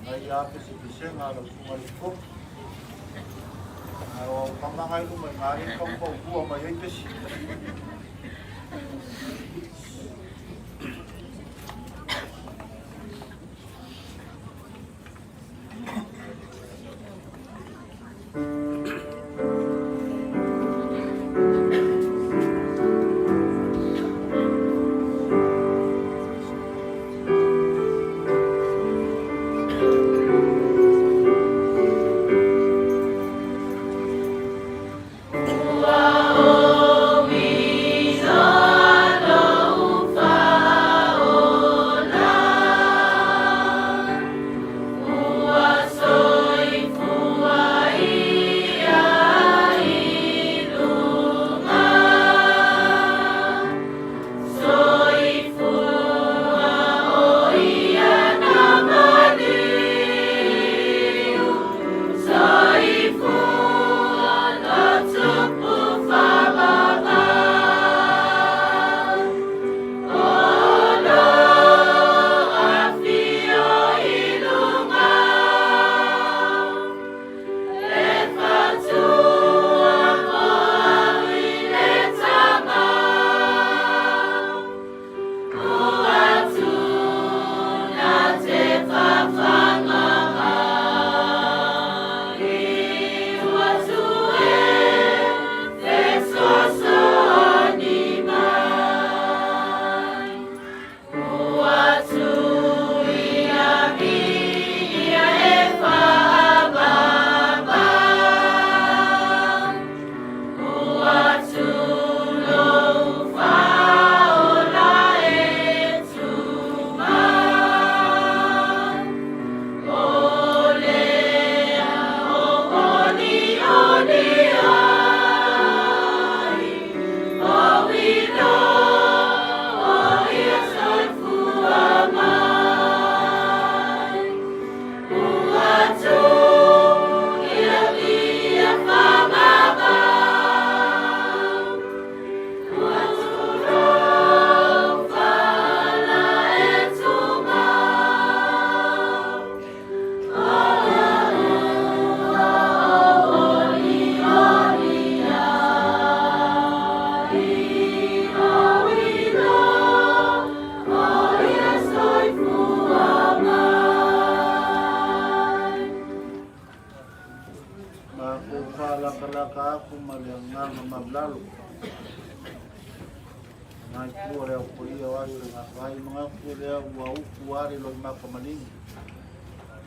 Ngai ape si pisenga la kumaliko. Ao pamangai ko mai ngari kong pau bua mai ai pesi.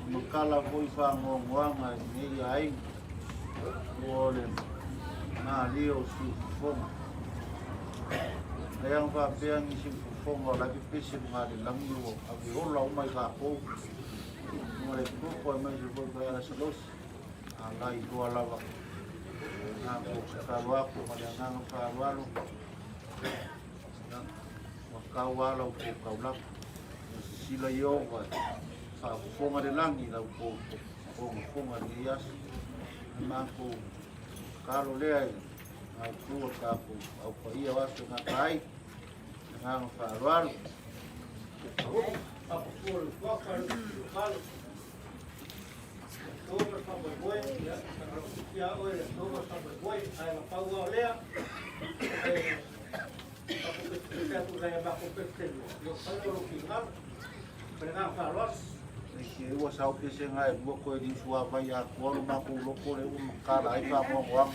Makala foi whangongoanga ni ai ole na leo si fonga ayang pa piang si fonga lagi pisi ngari langi wo abi ola o mai ka po ngare ko ko mai so ko ya salos alai ko alawa na ko sa wa ko malanga pa walo wakawala ko kaula sila yo fa fonga de langi la ko fonga de yas na ko kalo le ai ai ko ka ko au pa ia waso na kai na fa alwal apa por qualquer local todo para boi ya hoje todo para boi ai la paua lea para que tu ganha ba ko petelo yo falo lo que nada para fa alwal que eu achava que você ia boa coisa em sua vai a cor uma pulo por um cara aí para morrer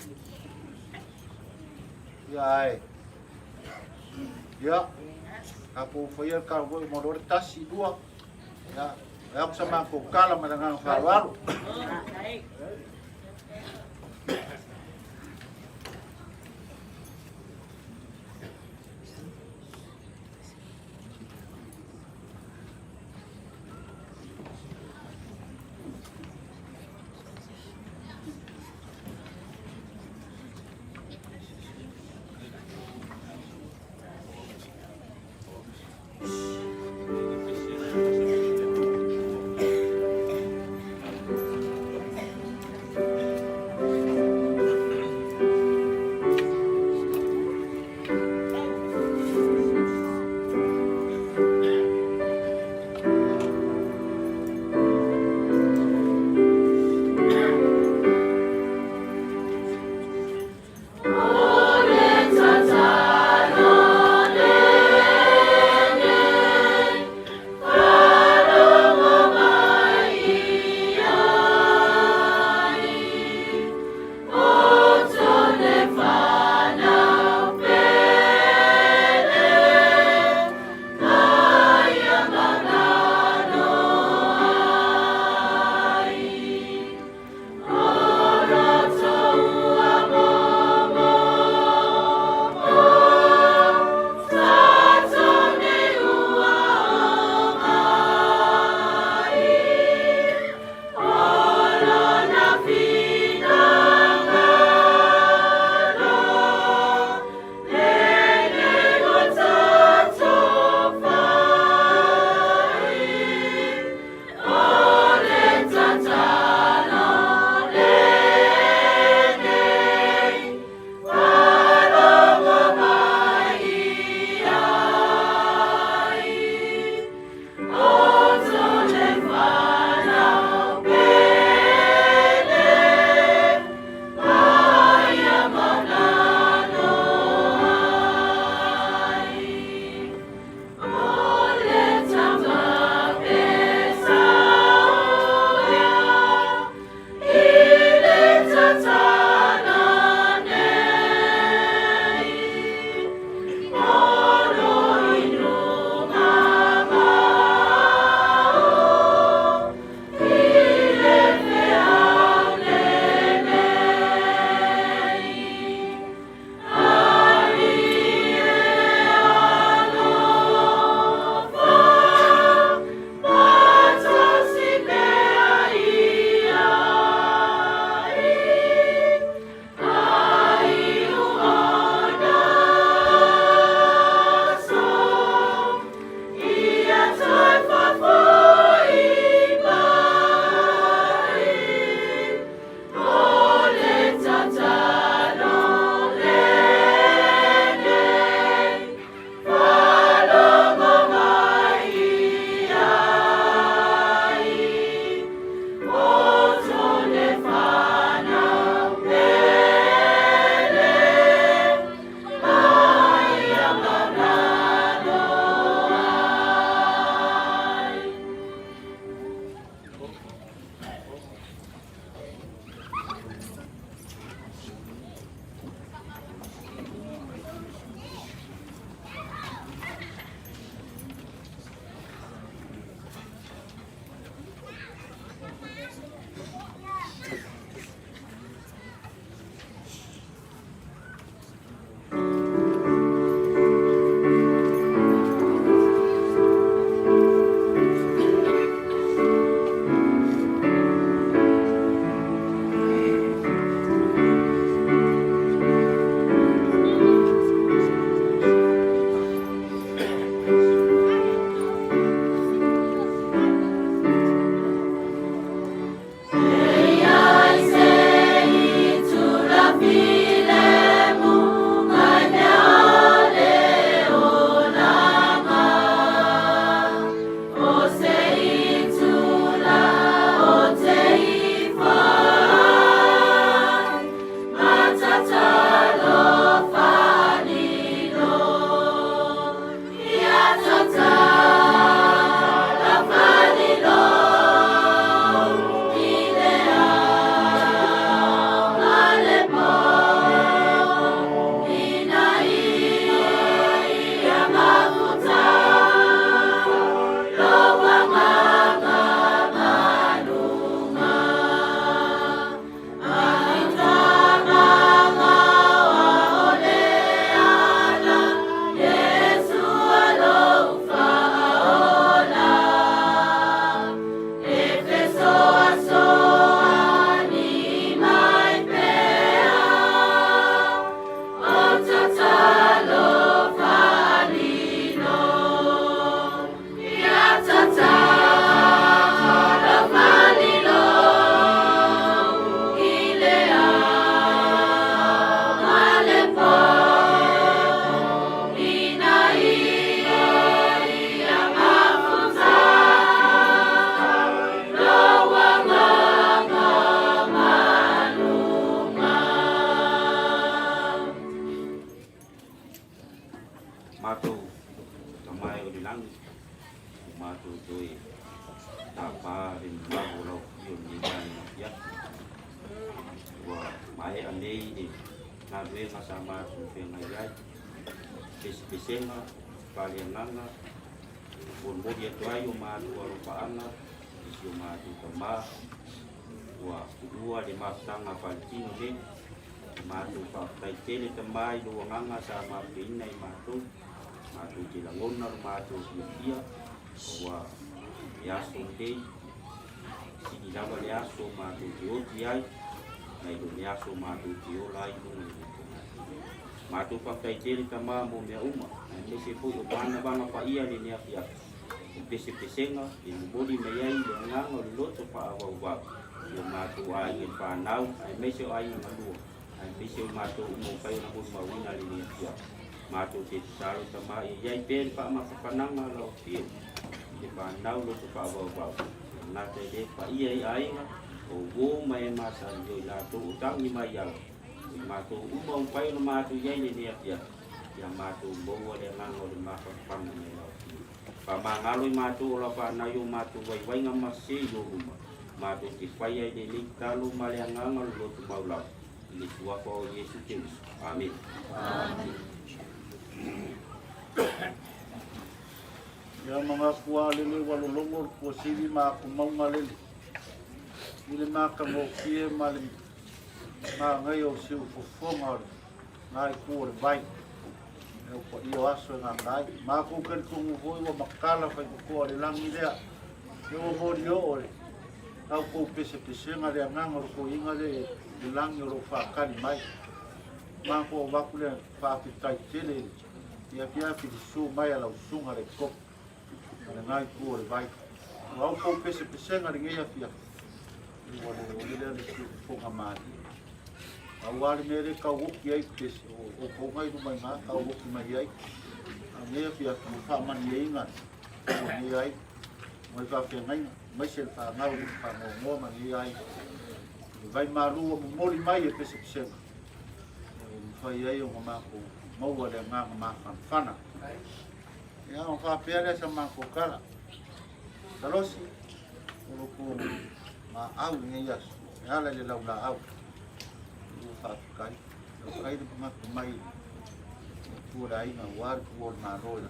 e aí ya aku foi o cara vou morar tasi dua ya aku sama aku kala mendengar kabar Mātou tamai o le langi, mātou toi tāpā rin lago lau i o ni ngāi na pia. Wa mai anei e ngā ruenga sa mātou whenga iai, pesenga, palianganga, o mori atu ai o mātou aropaanga, isi o mātou tamā, wa ua le mātanga palitino le, mātou whakatai tele tamai lo nganga sa mātou ina i mātou, mātou te langona o mātou kia, wa yaso te, sini lava le aso mātou te oti ai, nei lo le aso mātou te o lai nunga le mātou whakatai tele tamā mo mea uma, me se pui o bana bana pa ia le nea pia, o pese pesenga, le mubori mea iai le nganga o le loto pa awau wau, o mātou ai e whanau, ai me se o ai ngalua, ai me se o mātou umo whai o na hoi mawina le nea pia. Mātou te taro tamā e iai pēri pa makapananga lau pia, te whanau loto pa awau wau, nā te le pa ia i ainga, o wō mai e māsa i o lātou o tangi mai au, mātou uma o whai o na mātou iai le nea pia, ia mātou mboua le nganga o le makapanga nei lau pia. Pa mangalo i mātou o la whanau o mātou waiwainga mase i o ruma, mātou te whai ai le link talo ma le nganga o loto maulau, i le tuapa o Yesu Kristo. Amen. Amen. Ia mga kua lele walolongo kua siri ma kumaunga lele. Ile maka mo kie ma le ma ngai o siu fofonga ngai kua le vai. E o pa iyo aso ngā ngai. Ma kukari kungu hoi wa makala fai kukua le langi lea. E o mori o ore. Tau kou pese pesenga le anganga o ko inga le langi o lo whakari mai. Ma kua waku le whakitai tele. Ia pia ki su mai ala usunga le kop. Le ngai kua le vai. Wau kou pese pesenga le ngeia pia. Iwa le le su fonga maati. Awari mere ka woki ai pese. O kou ngai rumai ngā ka woki mai ai. A ngea pia ki whamani e inga. O ngea ai. Mai whawhia ngai. Mai se le whangau le whangoa mani ai. Vai marua mo mori mai e pese pesenga. Whai ai o ngā maua le nganga maka whana. Ia o whapea lea sa mako kala. Talosi, uro ko ma au ngai asu. E ala le lau la au. Uro whapikai. Lau kai le pumatu mai. Kura inga wari kuor ma roila.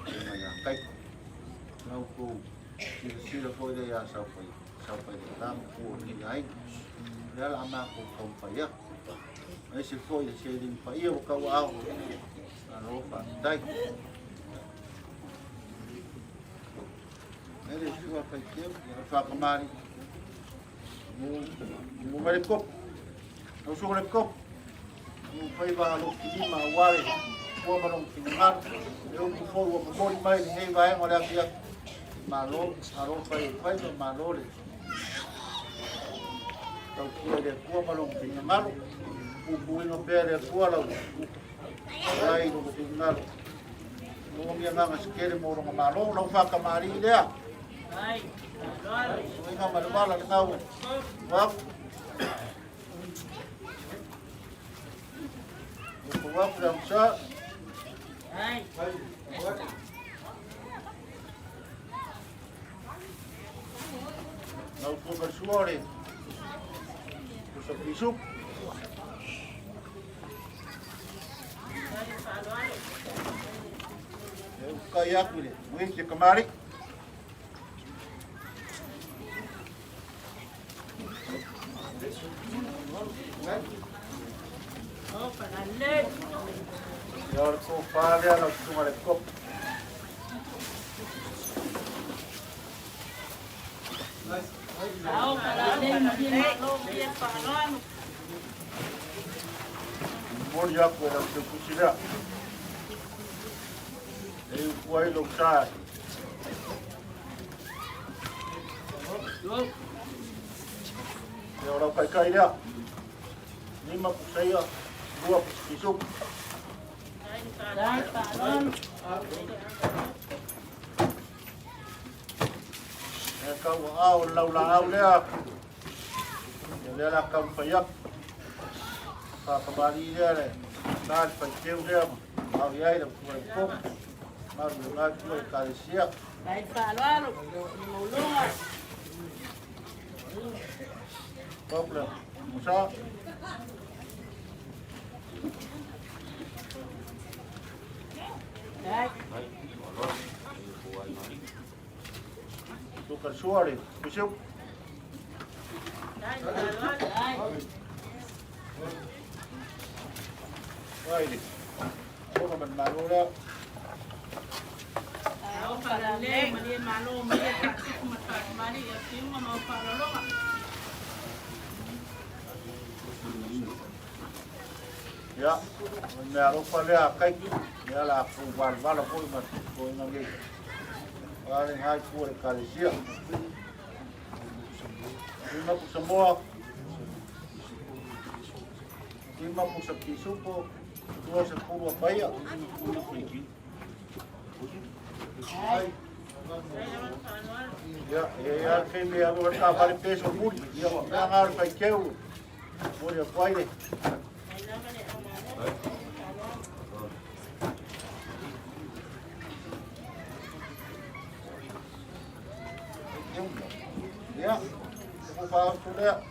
E mai a kai. Lau ko sila foi le a sau pai. Sau pai le tamu kuor ni ai. E ala mako kaupai a. Ai se foi se limpa ia o kau au a ropa dai ele sua pai teu ia fa kamari mo mai kop no so le kop mo pai va lo lima wale ko ma no fingar eu ko fo o ko mai nei vai mo la pia malo a ropa e pai do malo le tau ko le ko ma no fingar Upuino pere kuala ai no tingal no mi nga skere mo ro malo no fa kamari lea ai ai so nga malbala ngau wa ko wa from sa ai no ko bersuore ko sa pisuk kaya aku ni, mungkin dia kemari. Oh, penalek. Yar ko pale ala tumare kop. Oh, penalek dia panon. Mori aku dalam kucira. Eu fui lutar. Eu não vai cair. Lima puseia, dua pisuk. Kau au lau lea. Lea la kau payak. Kembali dia le. Dah pakai dia. mau iai la kuai pom mau ngai kuai kalesia Dai whāloalo, ni maulunga. problem musa Dai, tukar suari kusuk dai, dai. wai di ko man malu la Au whalale, malia malo, malia tātiku matatu mari, ia tinga mau whalalonga. ya me aro pale kai ya la ku bar bala ko ma ko ngi ale ngai kuai kalesia Lima po sa moa, lima po sa pisupo, dua sa puro baya. Ay, ya kay may ano ka bali peso muli, ya ngar kay keu, muli paide. Ya, aku faham sudah.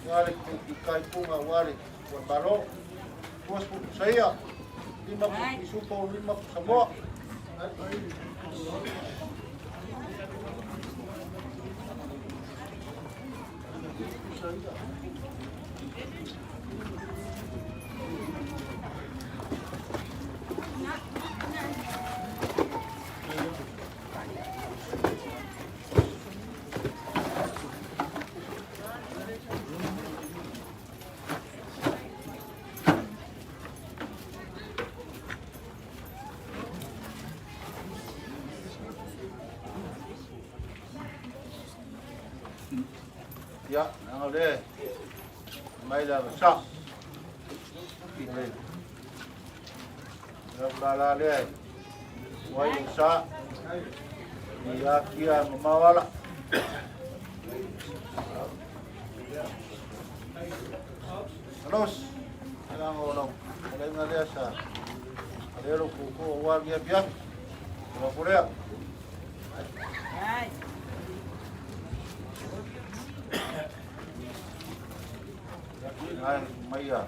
Wali ikai punga wali buat balo. Tuas pun saya 5 isupo 5 semua. Ya, yang ada mai dah besar. Ini. Yang bala dia, wai besar. Dia kia memawala. Terus, yang orang, kalau yang ada sah, ada lu kuku awal dia biar, apa boleh? Dai. Ay, maya.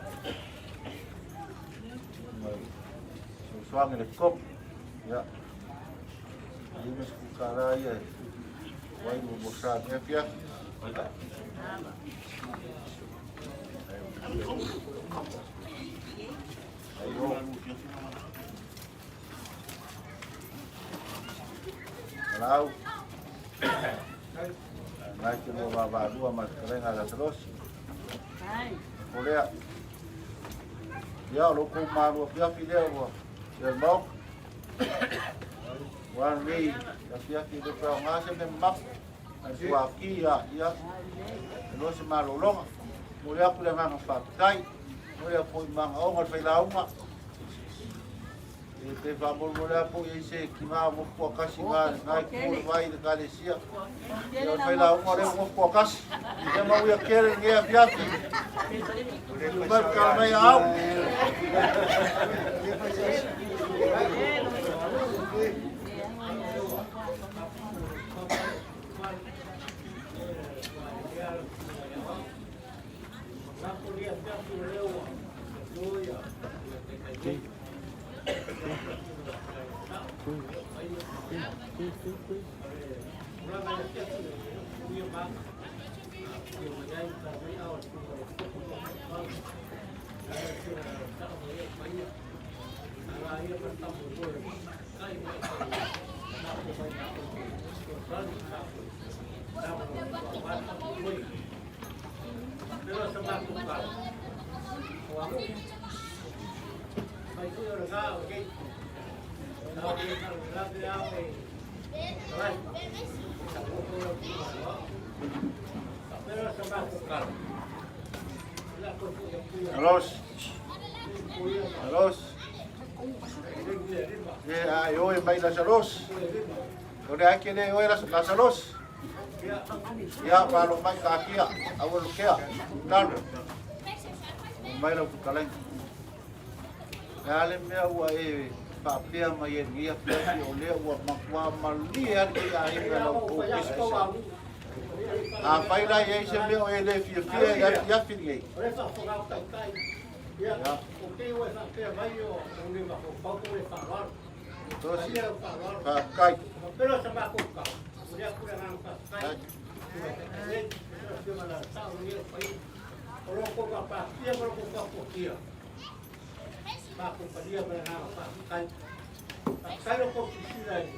Suang ini kop, ya. Ini sekarang ya. Wai besar ya. Ayo. Kalau nanti mau bawa dua mas keren ada terus. Dai. Boleh. Ya, lu kau malu dia video gua. Dia mau. Wan ni, dia kita kau ngasih memang. Aku aki ya, ya. Lu semalu long. Mulai aku dengan pakai. Mulai aku memang orang failau mak. Te vamos mulai aku isi kima mau pokas singa naik mulai de Galicia. Yo failau orang mau pokas. Dia mau ya keren dia biaki. Berkalmai au. Terus. Terus. Ya, yo may terus. Kaya kini yo terus. Ya, kalau may kaki ya, awal kaya. Dan may lang kaleng. Kale mea ua e whapea mai e ngia pia o lea ua makua malia ki a hinga lau o kisa. A whaila i eise mea o e le fia fia i afi ni ei. Tosi, whakai. Ba compañía para nada, kai. Kai lo complicida ahí.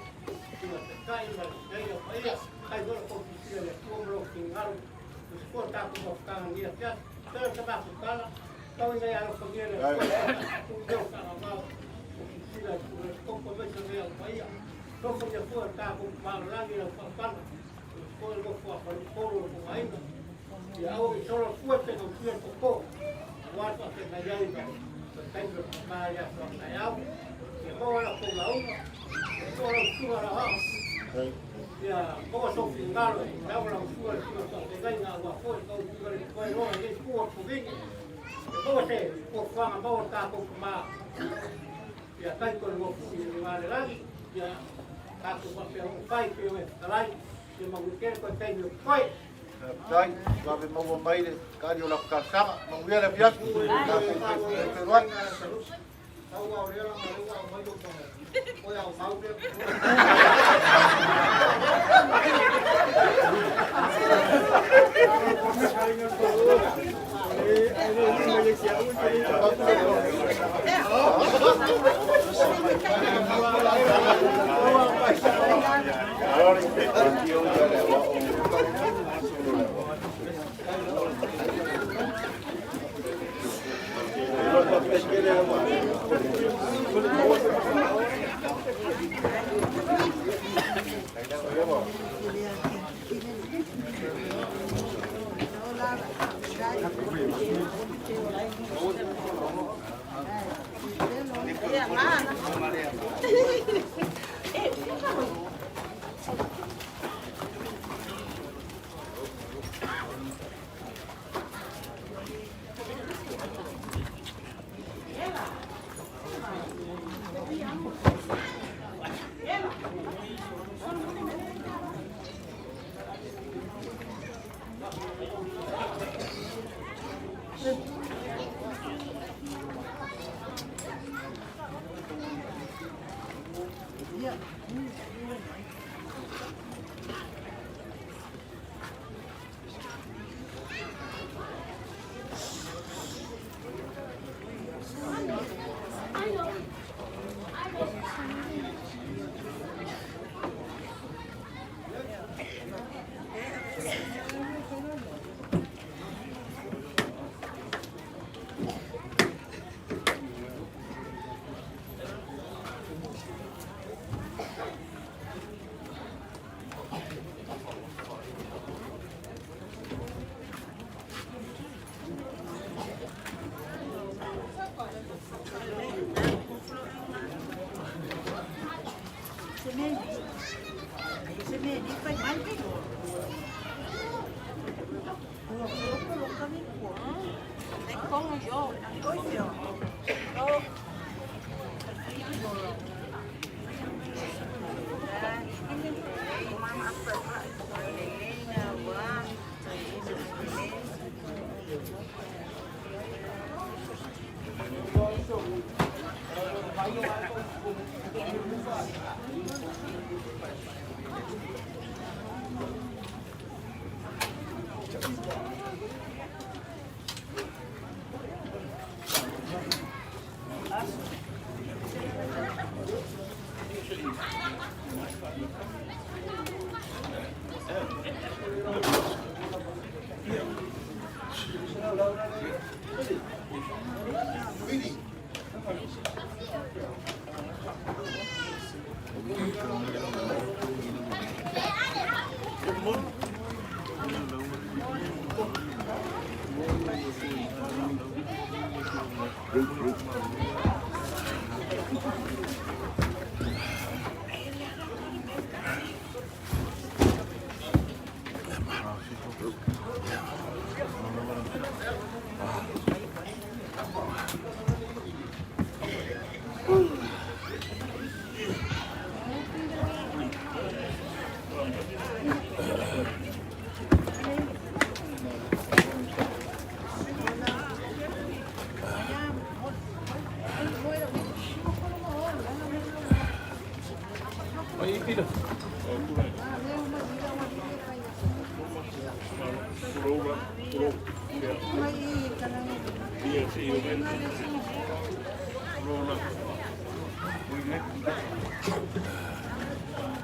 Kai la idea para kai lo complicida le tuvo lo que ngaro. Después está como están ni ya. Pero se va a buscar. Todo ya lo conviene. Un yo para más. Complicida el compromiso de la país. No fue después está con para y la papana. Después lo fue a por el foro con ahí. Y ahora solo fuerte con cierto poco. Guarda que me haya tengo vaya frontallado, que como la ponga uno, que todo lo suba la baja. Ya, como son fingados, que hago la suba, que venga agua fuerte, que suba el pueblo, que es puro subir, que como se, por fama, vamos a estar con más. Ya, está con el bofu, y le va a dar, ya, está con papel, un pai, que yo está ahí, que me busqué con tengo pai. Tai, wawe maua mai le kari o la kakama, mauia le piaku, ka te roa.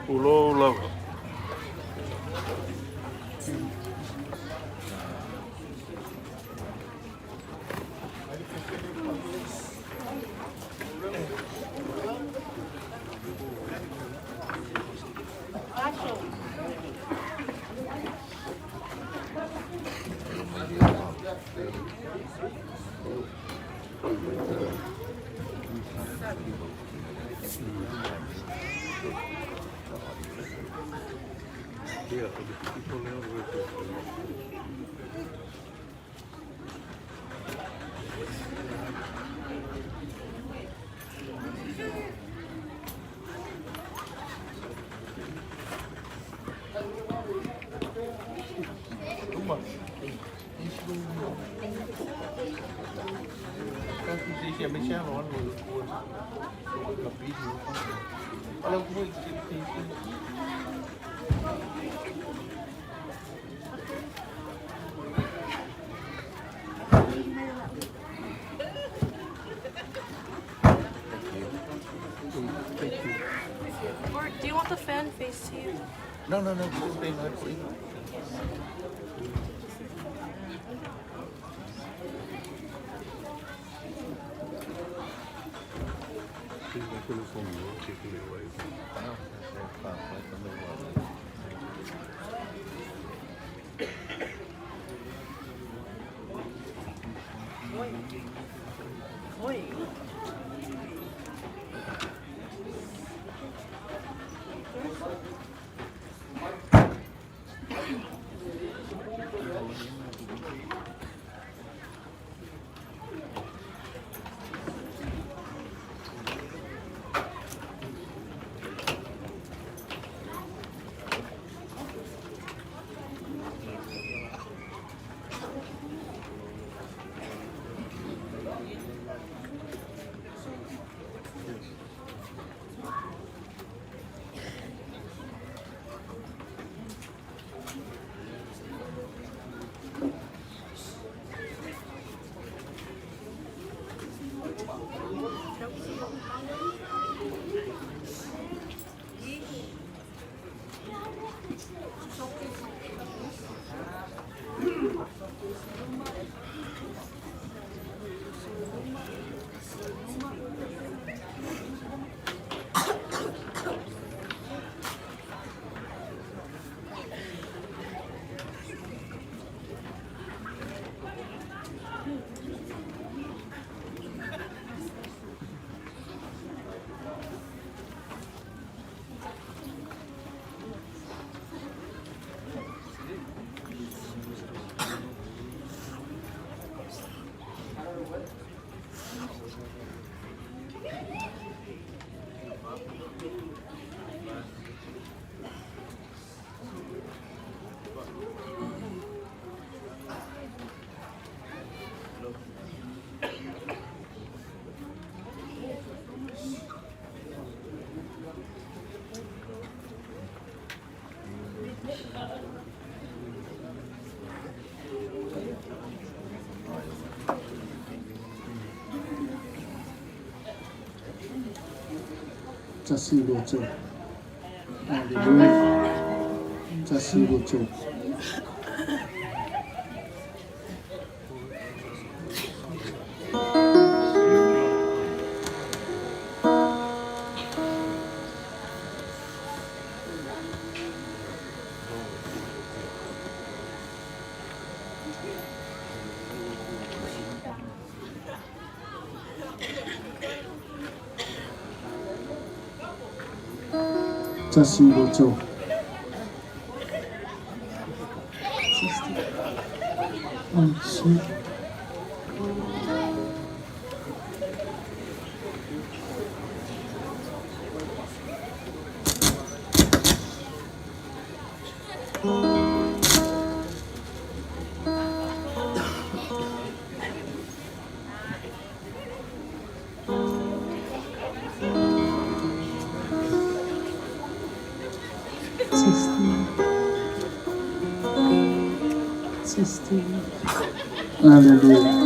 Pulo lava. Or do you want the fan face to you? No, just stay nice, please. 자시고죠. 할렐루야. 자시고죠. 자시고죠. Hallelujah.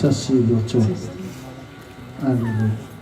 Chasi Locho. Hallelujah.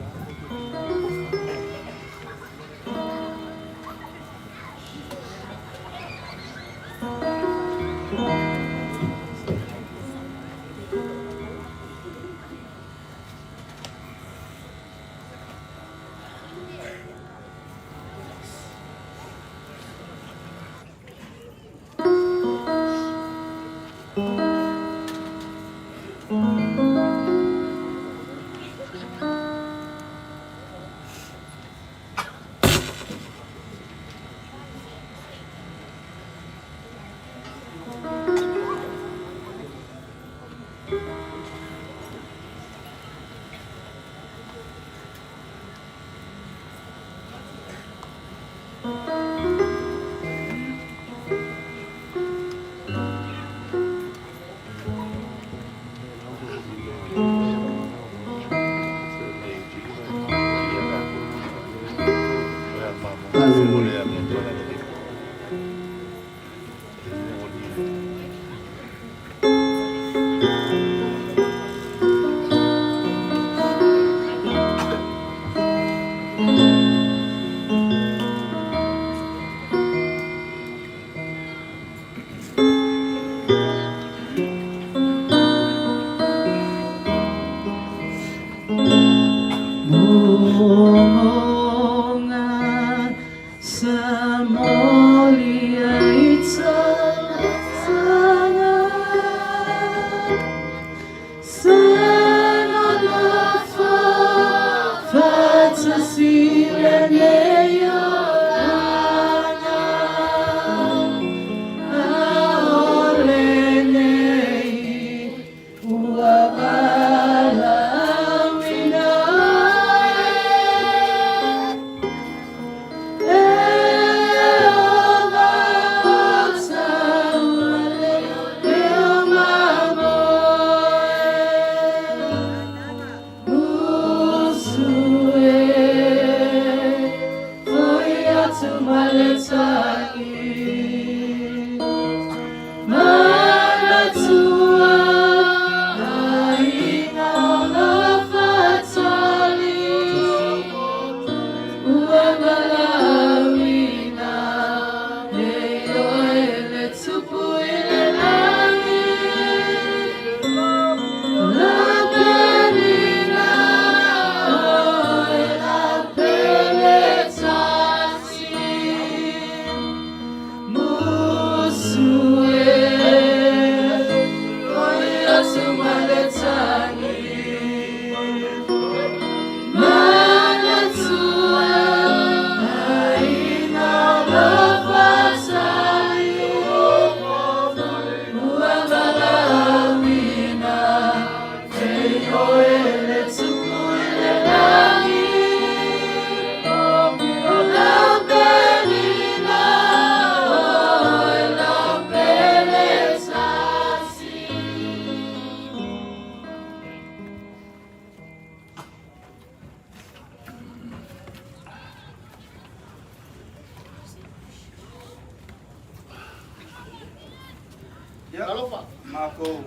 Alofa. Mako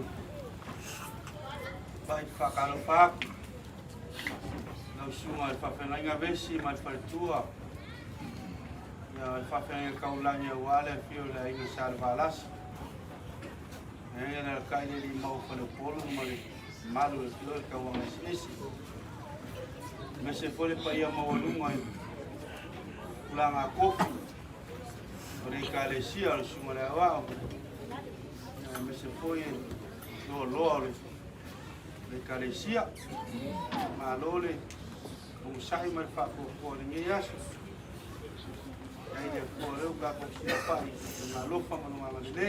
pai whakalofa nau sunga i whawhenainga vesi mai whaletua ia i whawhenainga kaulani au ale whio le inga sāle wālasi e na kaile li mau whalepolo mali malu le whio e kauanga sinisi me se whole pa ia mawalunga i kulanga kofi o rei ka le sia le sunga le awao me se foi lo le kalesia ma lole o sai mai fa ko ni yaso ai le ko le ka ko si pa ma lo fa ma ma le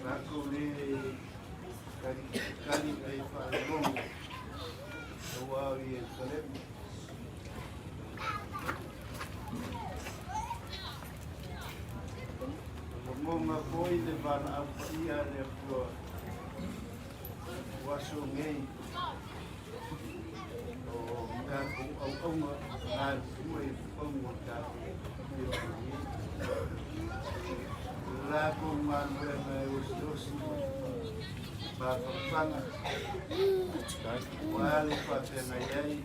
Ra ko le kali ai fa lo wa wi e sale Monga koi le van au ia le pro waso ngei o nga au nga mai pongo ta la ko man le mai os ba panga wale pa te na yai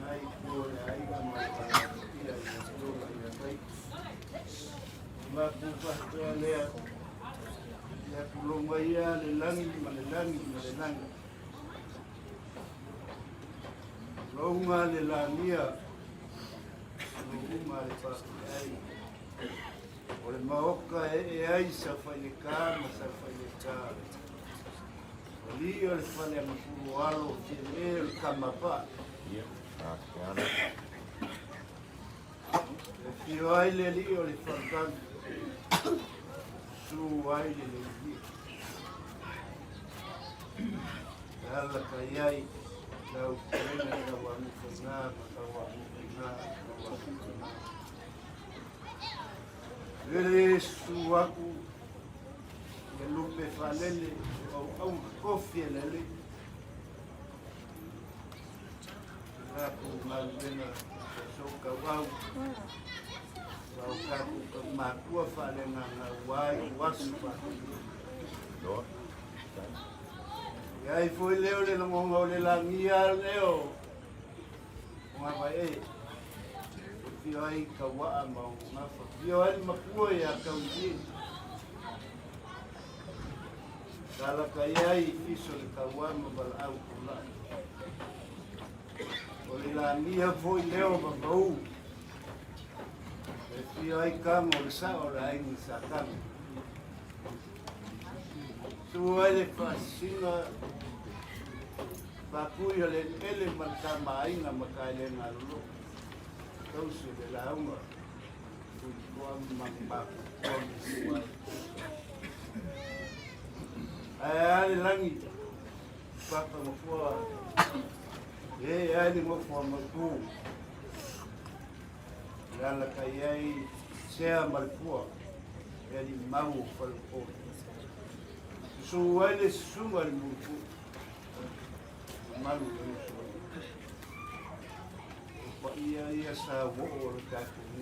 nai ko ai ga ma pa ia ia pai Maku pastor lea ya kulonga ia le langi longa le lania longa le pastor ai ole maoka e ai sa faika oli ole fale maku alo le kamapa Fio ai le li o le fantan su ai le li ala kayai lau kena na wanu fana Ele su aku le lupe falele au kofi lele aku malvena soka wau Wau kaku ke makua fale nganga wai wasu fale. Yai foi leo le ngongo le langia leo. Ngapa Fio ai kawa mau ngapa. Fio ai makua ya kauji. Kala kayai fiso le kawa mabal au kula. Ole langia foi leo babau. Fio ai kama o le sa o le aingi sa kama. Su ai le fasina pakui o le ele malkama ainga makaile ngā lulu. Tausu le launga. Kua mambaku, kua misuai. Ai ale langi. Papa mafua. Ale mafua maku. Lala kayai sea malpua eli mau falpo so wale sunga mufu malu so ia sa wo o ka ku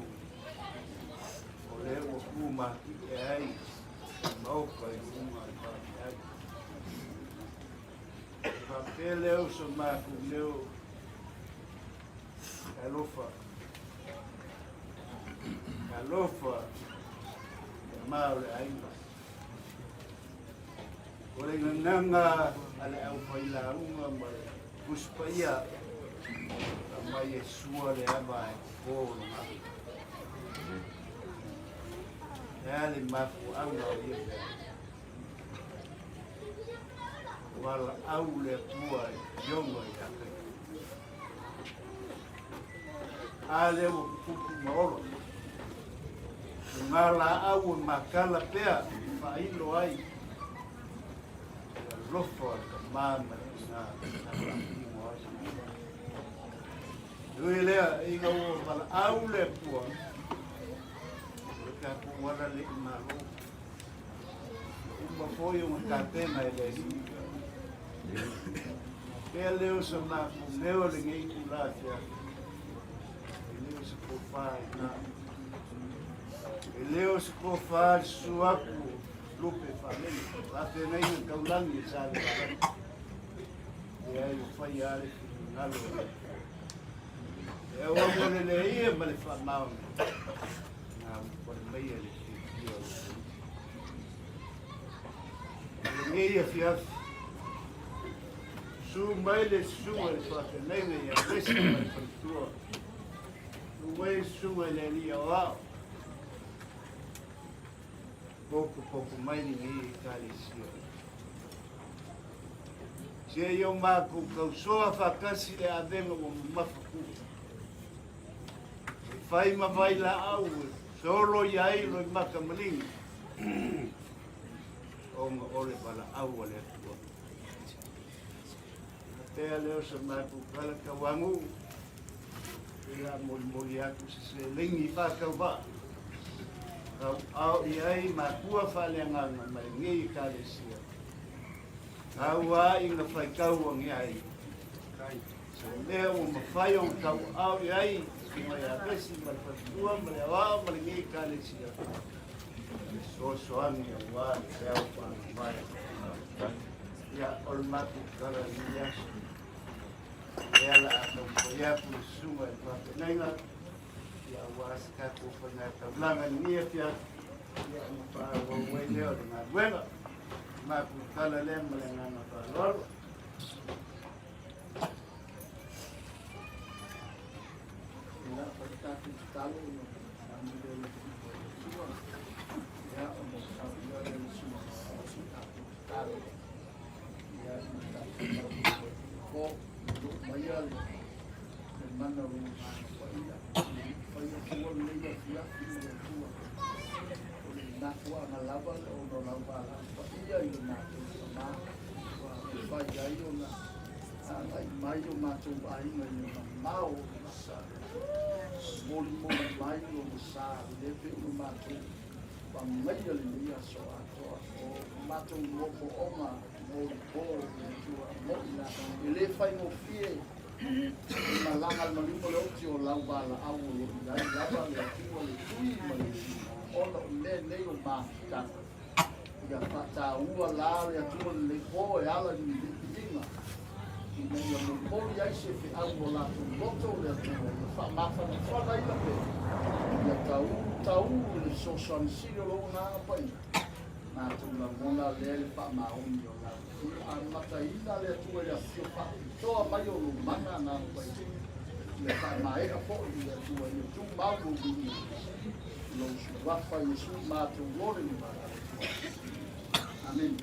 ole o kuma ai mau ka uma ai papele o so ma ku leo alofa Alofa maule ainga. Ole nanga ale au faila unga mare kuspaya mai sua le ama ko na. Ale mafu anga ole. Wala au le tua yongo ya. Ale o kupu maolo. Ngala au makala pea failo ai lofo mama na Luilea inga o vala au le pua ka ku wala le malo uma foi uma tena ele Leo sa na leo le ngai kula tia leo se po fai na Leo se ko fa suaku lupe family. Ate nei na kaulangi sa le. Ya yo fai ale ngalo. E o mo le ia ma le fa mau. Na por meia le fio. Le ia fiaf. Su mai le su le fa nei ia pesi ma le tua. Uwe su le ia wa. Pouco mai ninguém carecia. Se eu mago causou a facasi le avenga o mafaku. Fai ma vai lá au, solo ia lo makamaling. Oma ole para au le tua. Até leo se mago kala kawangu. Ila mol aku se lingi fa kauba. Au iai ma kua whaleanga ma ngei kālesia. Au a inga whai kaua ngai. So lea o ma whai o kau au iai ki mai a besi ma le whatua ma le awa ma le ngei kālesia. So soangi a wā le au whanga mai. Ia ol matu kara ni aso. Ea la a tau koia pu sunga e whapenenga. Ya was kako fana tablanga ni afia ya pa wo leo na buena ma ku kala le mlenga na pa lor ina pata ki talo no amile ya o mo sa ya le suma talo ya ko mayal mana ru na kuwa na lava o no lava la ia i na ma vai ai ona ai mai o ma tu ai mai o ma o sa moli mai o sa le pe o ma tu pa mai o le ia so a to o ma tu mo o ma mo po tu mo na le fai mo fie ma langa ma limpo le o lau bala au o dai lava le tu le tui ma le ona le o ma ta ya pata ua la ya tu le ko e ala ni dinga ni ya mo ko ya se fe au la tu loto le tu fa ma fa dai la pe ya tau le so son si lo na pa na tu la mona le fa ma o ni la an mata ina le tu ya si fa to ma yo lu mana na pa le fa ma e ka po le tu ma ko ni los wafa Yesu matu lori ni bara. Amen.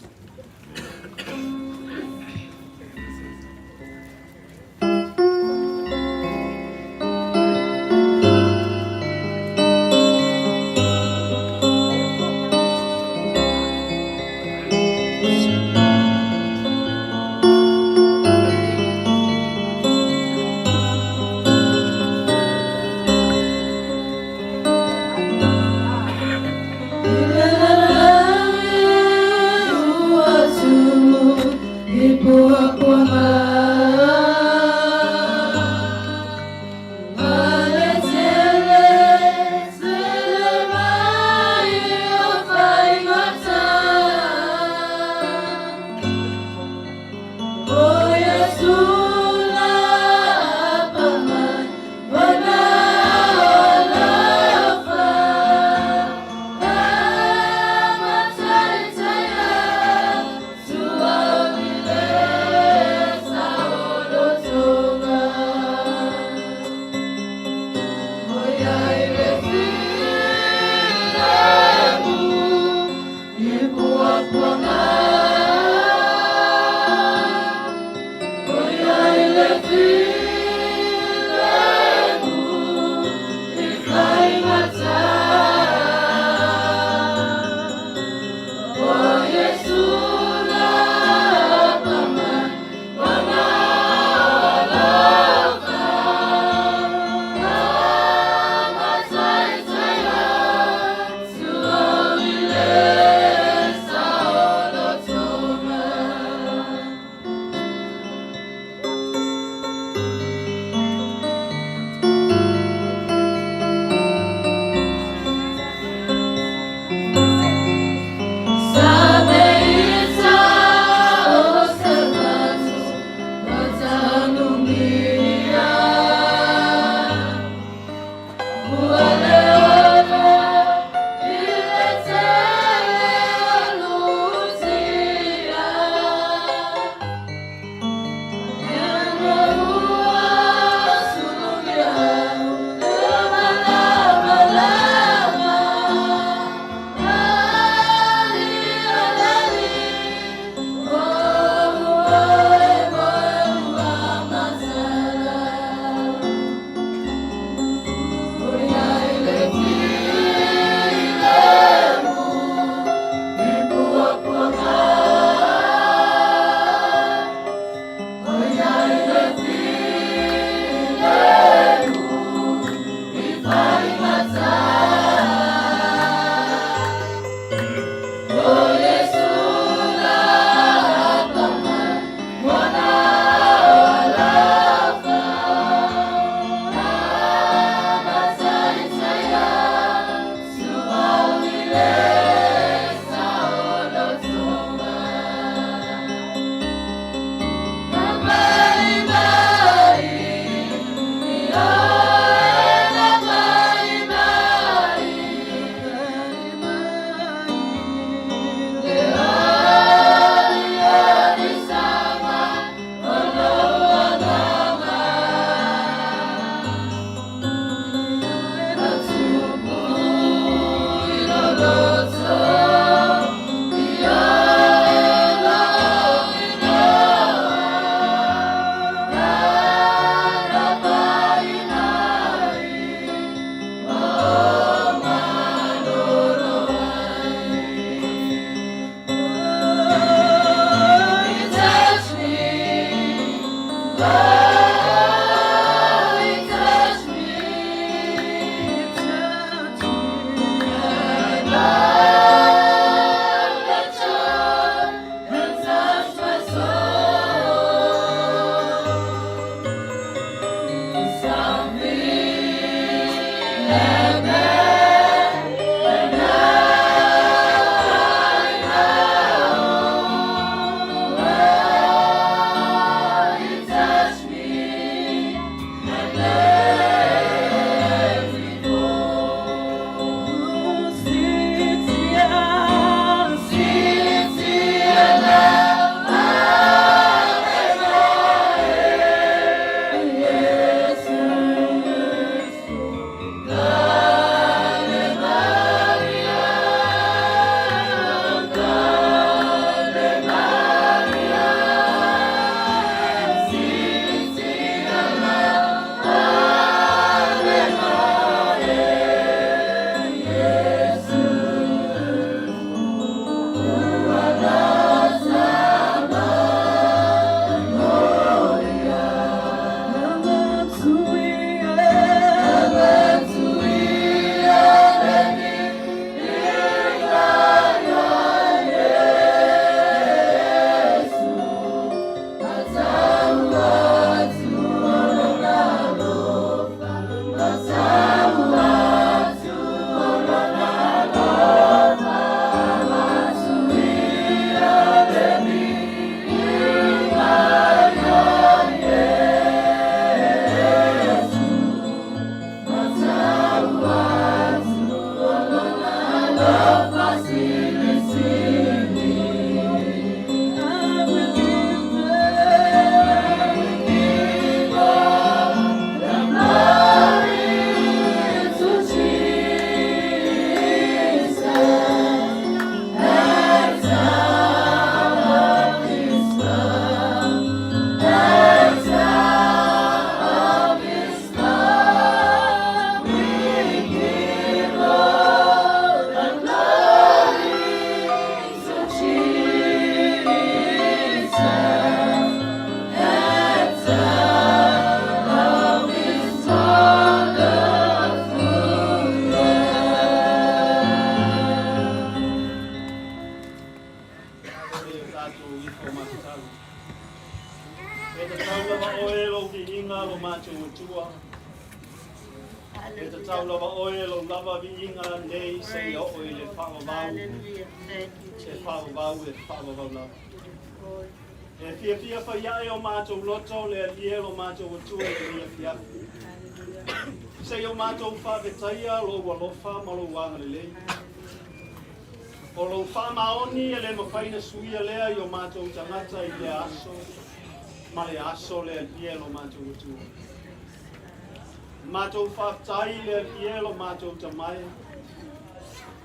Matou whaftai le ielo matou tamai.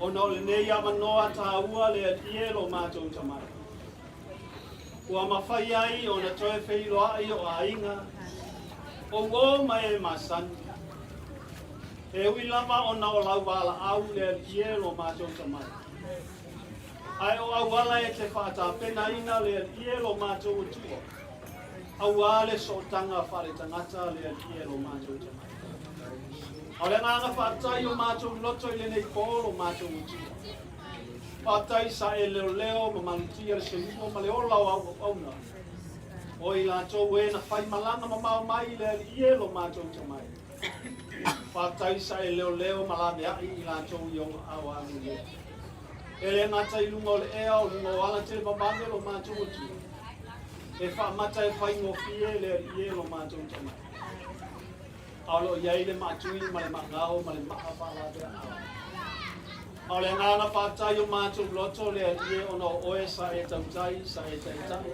Ono le nei ama noa tāua le ielo matou tamai. Ua mawhai ai o na toe whilo ai o ainga. O ngō mai e masani. E ui lama o na o lau wala au le ielo matou tamai. Ai o au wala e te whata pena ina le ielo matou tua. Au ale so tanga whare tangata le ielo matou tamai. O le nganga whātai o mātou loto I le nei kōlo mātou utia. Whātai sa e leo leo ma manutia le selumo ma le ola o auna. O I lātou e na whai malanga ma mau mai le ielo mātou tamai. Whātai sa e leo leo ma la mea I lātou I o awa anu leo. E le ngata I lungo le ea o lungo ala te mamangelo mātou utia. E whaamata e whai ngofie le ielo mātou tamai. Alo iai le matui ma le mangao ma le maawhala te awa. Ao le ngana whātai o mātou loto le ie ono oe sa e tautai, sa e taitai.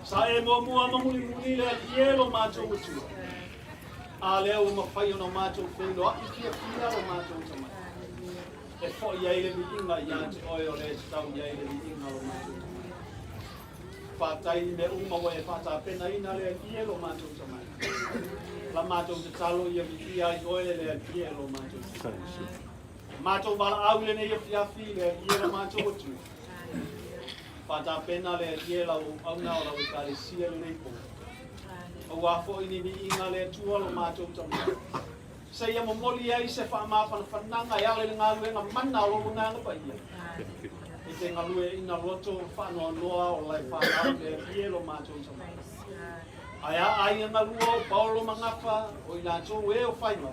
Sa e mua mamuli muli le ie lo mātou utua. A lea o mawhai ono mātou whilo a I kia o mātou tamai. E fo iai le mi inga I atu oe o le tau iai le mi inga o mātou tamai. Whātai me umawe e whāta pena ina le ie lo mātou tamai. La mātou te talo I a mi ai oe le ie lo mātou tamai. Mātou wala au le nei a whiawhi le ie lo mātou utu. Whāta pena le ie lau auna o lau I kare sia le nei po. Awa fo ini ni inga le tua lo mātou tamai. Sa ia momoli ai se whananga ia le ngalue ngā mana lo ngā ngā pai ia. I te ngalue ina roto whanoa noa o lai whanau le pie lo mātou tamai. Aia ai ngalua o Paulo Mangafa o ina tō e o whainga.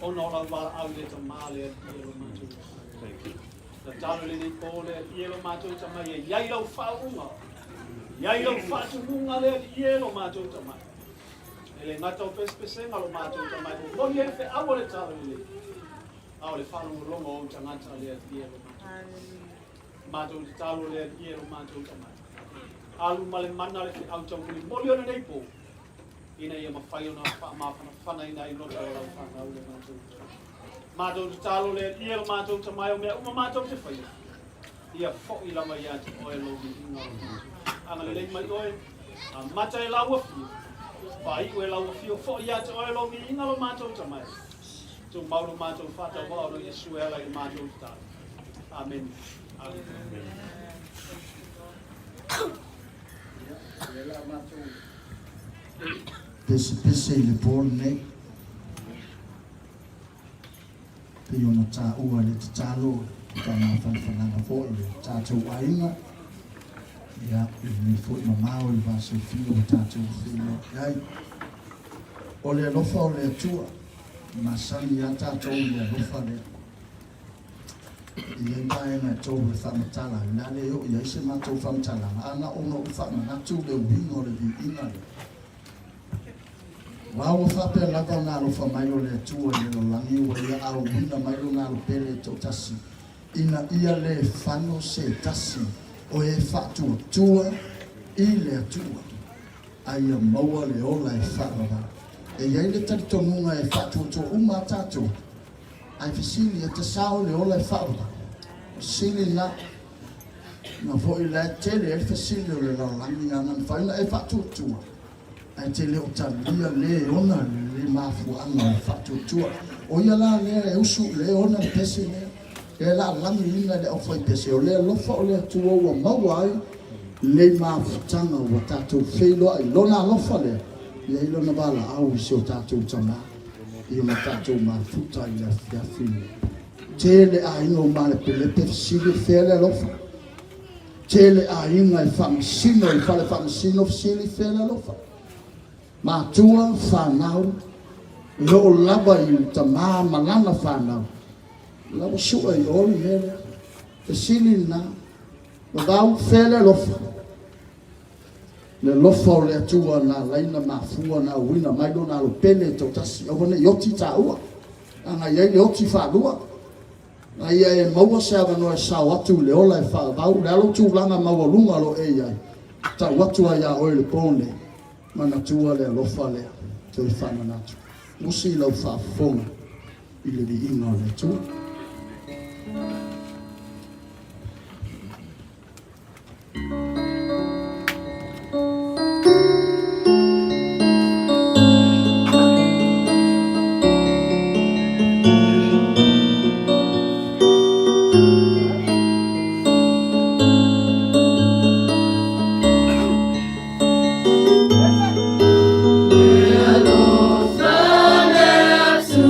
O no lau wala au le tamā le pie lo mātou tamai. Ta talo le ni pō le pie lo mātou tamai e iai lau whaunga. Iai lau whātungunga le pie lo mātou tamai. Ele ngata o pespese ngalo mātou tamai. Mo ye fe awo le talo le. Awo le whanau longo o tangata le pie lo mātou. Mātou te talo le pie lo mātou tamai. Alu male mana le au tau kuli moli ona nei po. Ina ia mawhai ona whana ina i roto o lau whanau le mātou. Mātou te talo le pie lo mātou tamai o mea uma mātou te whai. Ia fo i lama ia te oe lo mi inga o mātou. Anga le lei mai oe, a mata e lau afi. Pai ue lau afi o fo ia te oe lo mi inga lo mātou tamai. Tu mauro mātou whata wao no Yesu e ala i mātou te talo. Amen. Amen. Pese le pōle nei. Pe ona tā ua le te tālo, ka ngā whanwhananga fōi le tātou ainga. Ia, me fōi mamao i vāse whio o tātou whio. Iai, o le alofa o le atua, masani a tātou le alofa le. Ia mai na tō le whamatala, nā le o ia ise mātou whamatala, ana ono u whamanatu le uhingo le vi ina le. Wao whape lava ngā lo whamai o le atua le lo langi o ia au wina mai lo ngā lo pele tō tasi. Ina ia le whano se tasi o e whatu tua i le atua. Aia maua le ola e wharawa. E iei le taritonunga e whatu tō uma tātou. Ai fisili e te sao le ola e wharawa. Sili na fo i le tele e fisili o le laulangi anan whaina e whatu tua. Ai te leo talia le ona le mafuanga o whatu tua. O ia la le e usu le ona le pese le. E la langi ina le ofai pese o le lofa o le atua ua mawai le mafutanga o tātou wheloa i lona lofa le. Ia ilo na wala au i se o tātou tama. I ona tātou mafuta i le fiafini. Tele a inga o male pelepe fisili whele lofa. Tele a inga i whamasino i whale whamasino fisili whele lofa. Mātua whanau, leo lava i ta maa malana whanau. Lava sua i ori mere, te sili na, wadau whele lofa. Le lofa o le atua na laina mafua na uina maido na lo pele tau tasi. Awane yoti ta ua, anga iei le oti whaadua. Na ia e maua se avano e sao atu le ola e whaadau, le alo tu langa maua lunga lo e iai. Ta watu a ia oe le pone. Mana tua le alofa lea, te i whana natu. Musi lau whaafonga, i le vi inga le tua. Hello, Father, to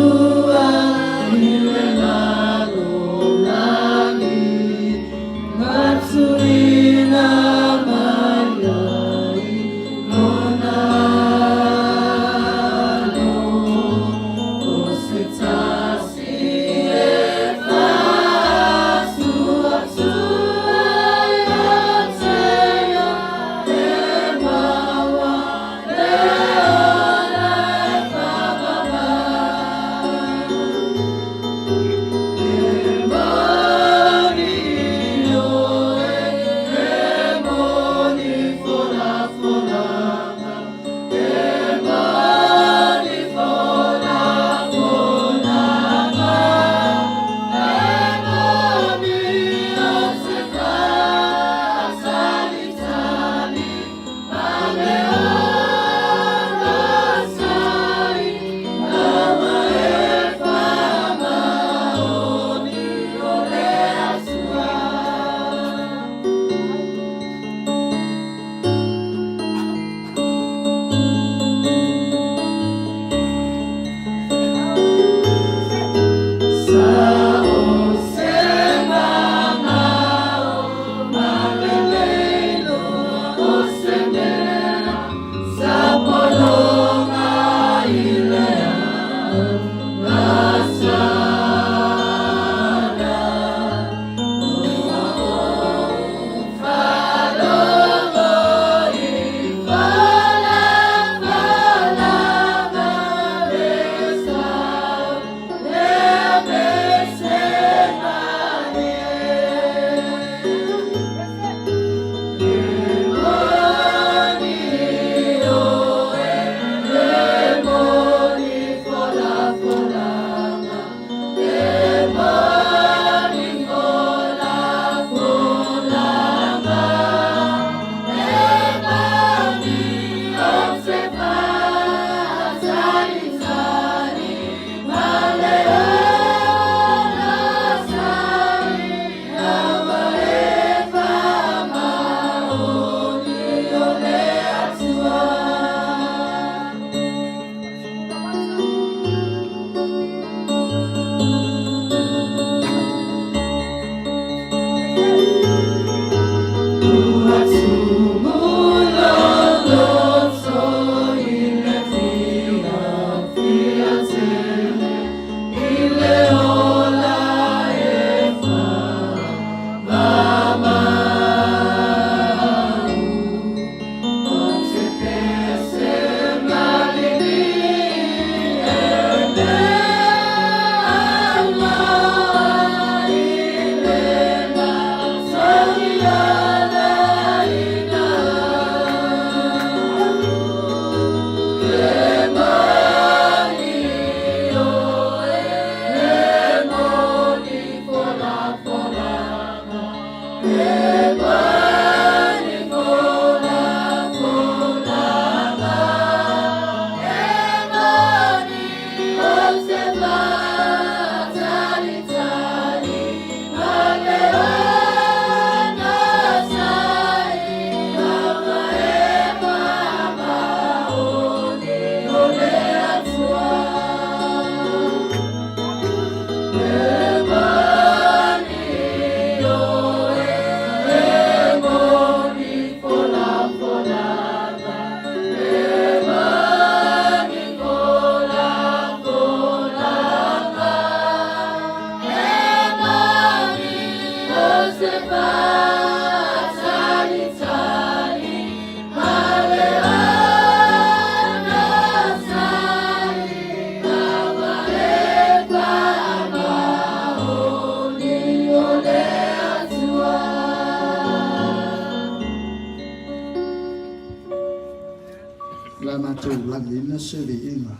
tātou langina se le inga.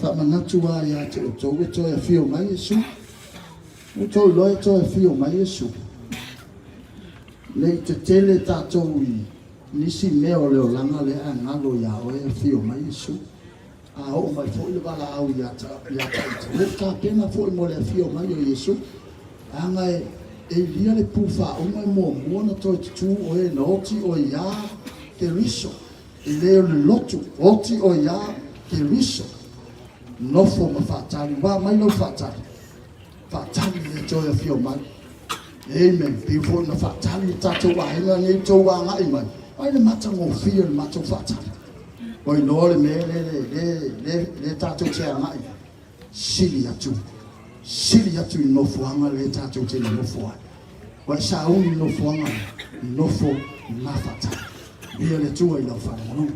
Whamangatu a ia te o tau e toi a whio mai Yesu. O tau loe toi a whio mai Yesu. Nei te tele tātou I nisi mea o leo langa le a ngalo ia oe a whio mai Yesu. A o mai fo le wala au ia taita. Le ka pena fo I mo le a whio mai o Yesu. Anga e lia le pufa o mai mo muona toi tu o e na oti o ia ke riso. I leo le lotu oti o ia ke riso. Nofo ma whaatari, wā mai lau whaatari. Whaatari le toi a whio mai. Amen. Pifo na whaatari tātou wahenga ngai tau wā ngai mai. Ai le mata ngō whio le mata whaatari. Oi no le me le tātou te ngai. Sili atu. Sili atu I nofoanga le tātou te nofoa. Wai sa uni nofoanga, nofo na whaatari. Ia le tua I lau whaanonu.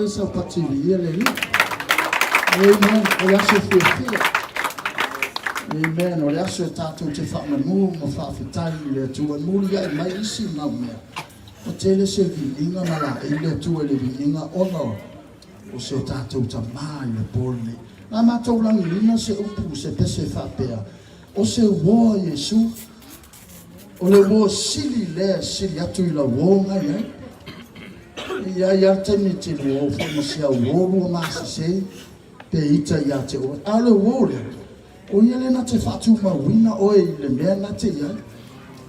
Sa patilia le li. Amen. O le aso whiawhia. Amen. O le aso tātou te whaamamu ma whawhitai le atua muri ai mai isi ngau mea. O tele se viinga na la e le atua le viinga ono. O se tātou ta mai le pole. Nā mātou langi lina se upu se pese whapea. O se woa Yesu. O le woa sili le sili atu I la woa ngai ai. Ia tani te lo fo mo sia wo ma se pe ita ia te o ale wo le o ia le na te fatu ma wina o le me na te ia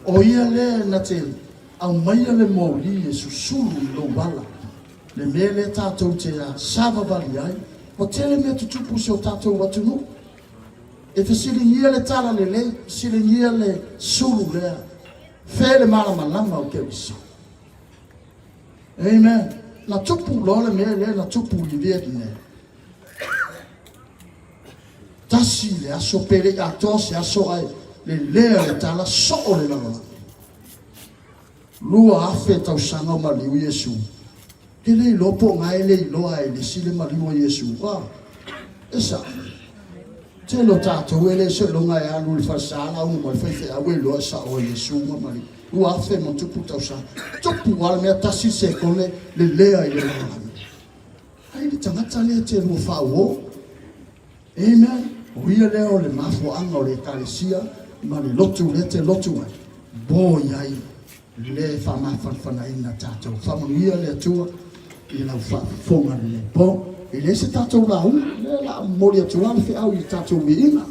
o ia le na te au mai le mo li Yesu sulu lo bala le mele tātou te sava vali ai, o tele mea tutupu se o tātou watunu. E te silingia le tala le lei, silingia le sulu lea, fele malama o ke wisa. Amen. Na tupu lo le mea le, na tupu li vietne. Tasi le aso pere ato se aso ai, le lea le tala so o le lama. Lua afe tau sanga ma liu Yesu. Ke le lopo ngai le loa e le sile ma liu Yesu. Esa. Te lo tātou ele se longa e anu le whasala ungu mai whaiwhi awe loa sa o Yesu ma mali. Ua afe ma tupu tau sa. Tupu wala mea tasi se kone le lea i le lama. Hai le tangata lea te rua whao. Amen. O ia leo le mafo anga o le kalesia ma le lotu le te lotu ai. Bo iai le whamawhanwhana ina tātou. Whamanuia le atua i lau whafonga le bo. I le se tātou lau, le la mori atua le whiau i tātou mi ina.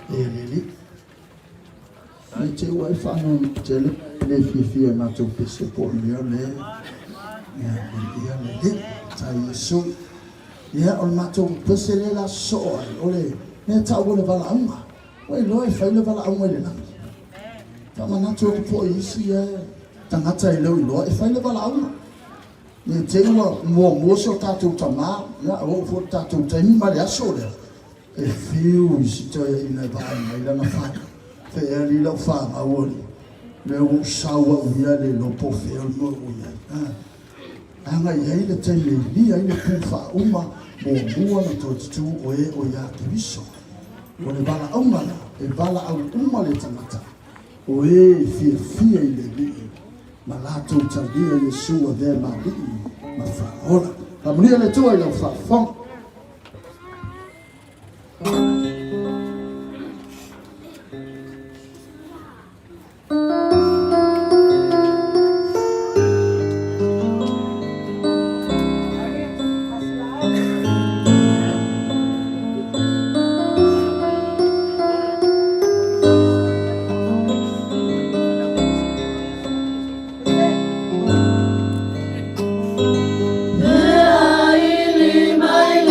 Lili. Te wai whanau tele le fifia na tau pese po lea le. Ia le ta Yesu. Ia o matou pese le la soa ole. Ne tau le wala aunga. Wai loe whai le wala aunga le nami. Tama na tau po isi tangata i leo i loa e whai le wala aunga. Ni te ua mua so tātou tamā. Ia o fo tātou taimi mare aso lea. E whiu i si toi i nei vai mai lana whai. Te e li lau whanga ori. Le o sawa uia le lopo whea no uia. Anga iei le teime li ai le pūwha uma mo mua na tō titu o e o ia te viso. O le bala aumana, e bala au uma le tangata. O e fia i le li. Ma lātou talia Yesu a dhe ma li. Ma whaola. La munia le tua i lau whawhong. My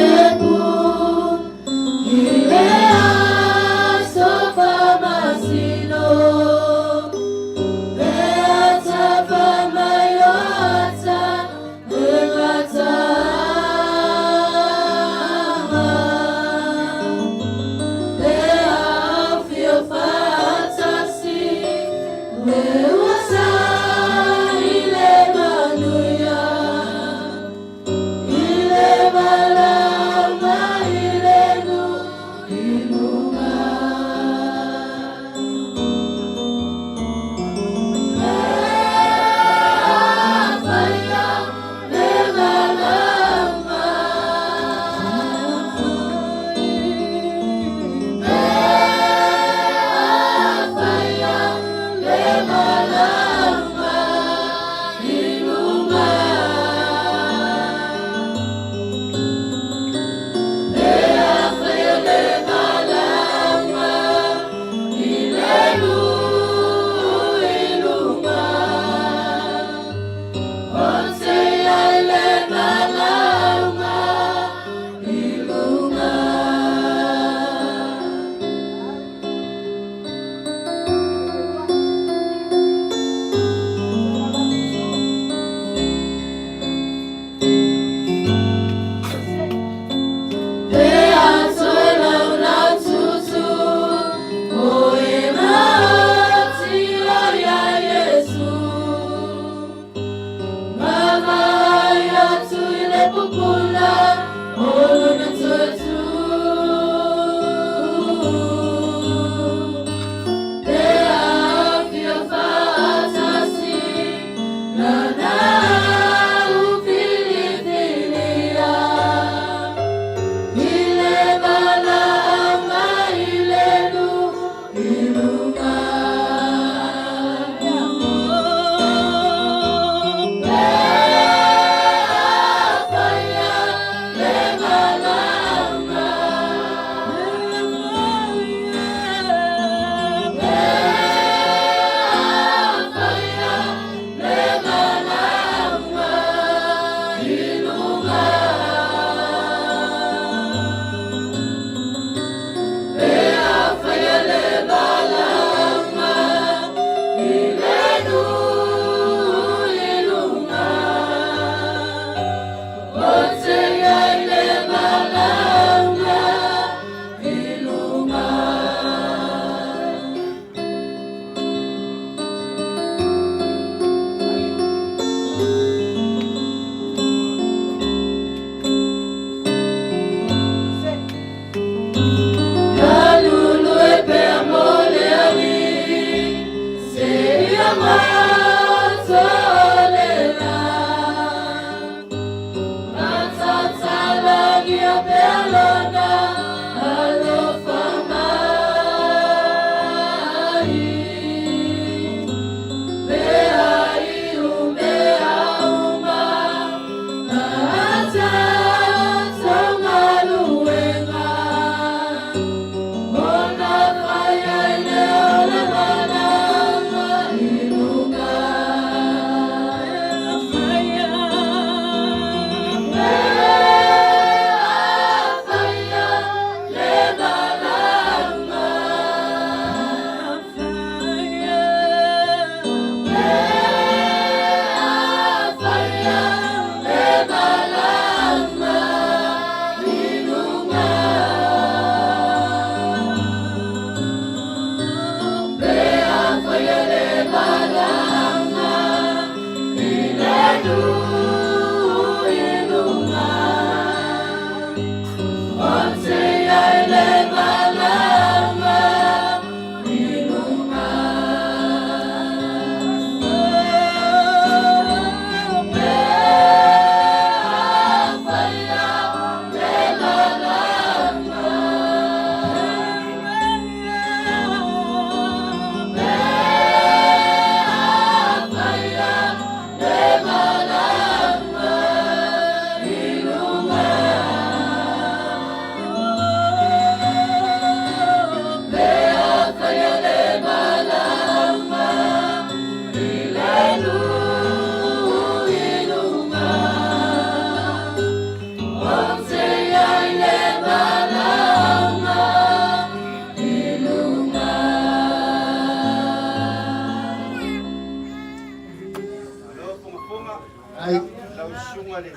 sunga le.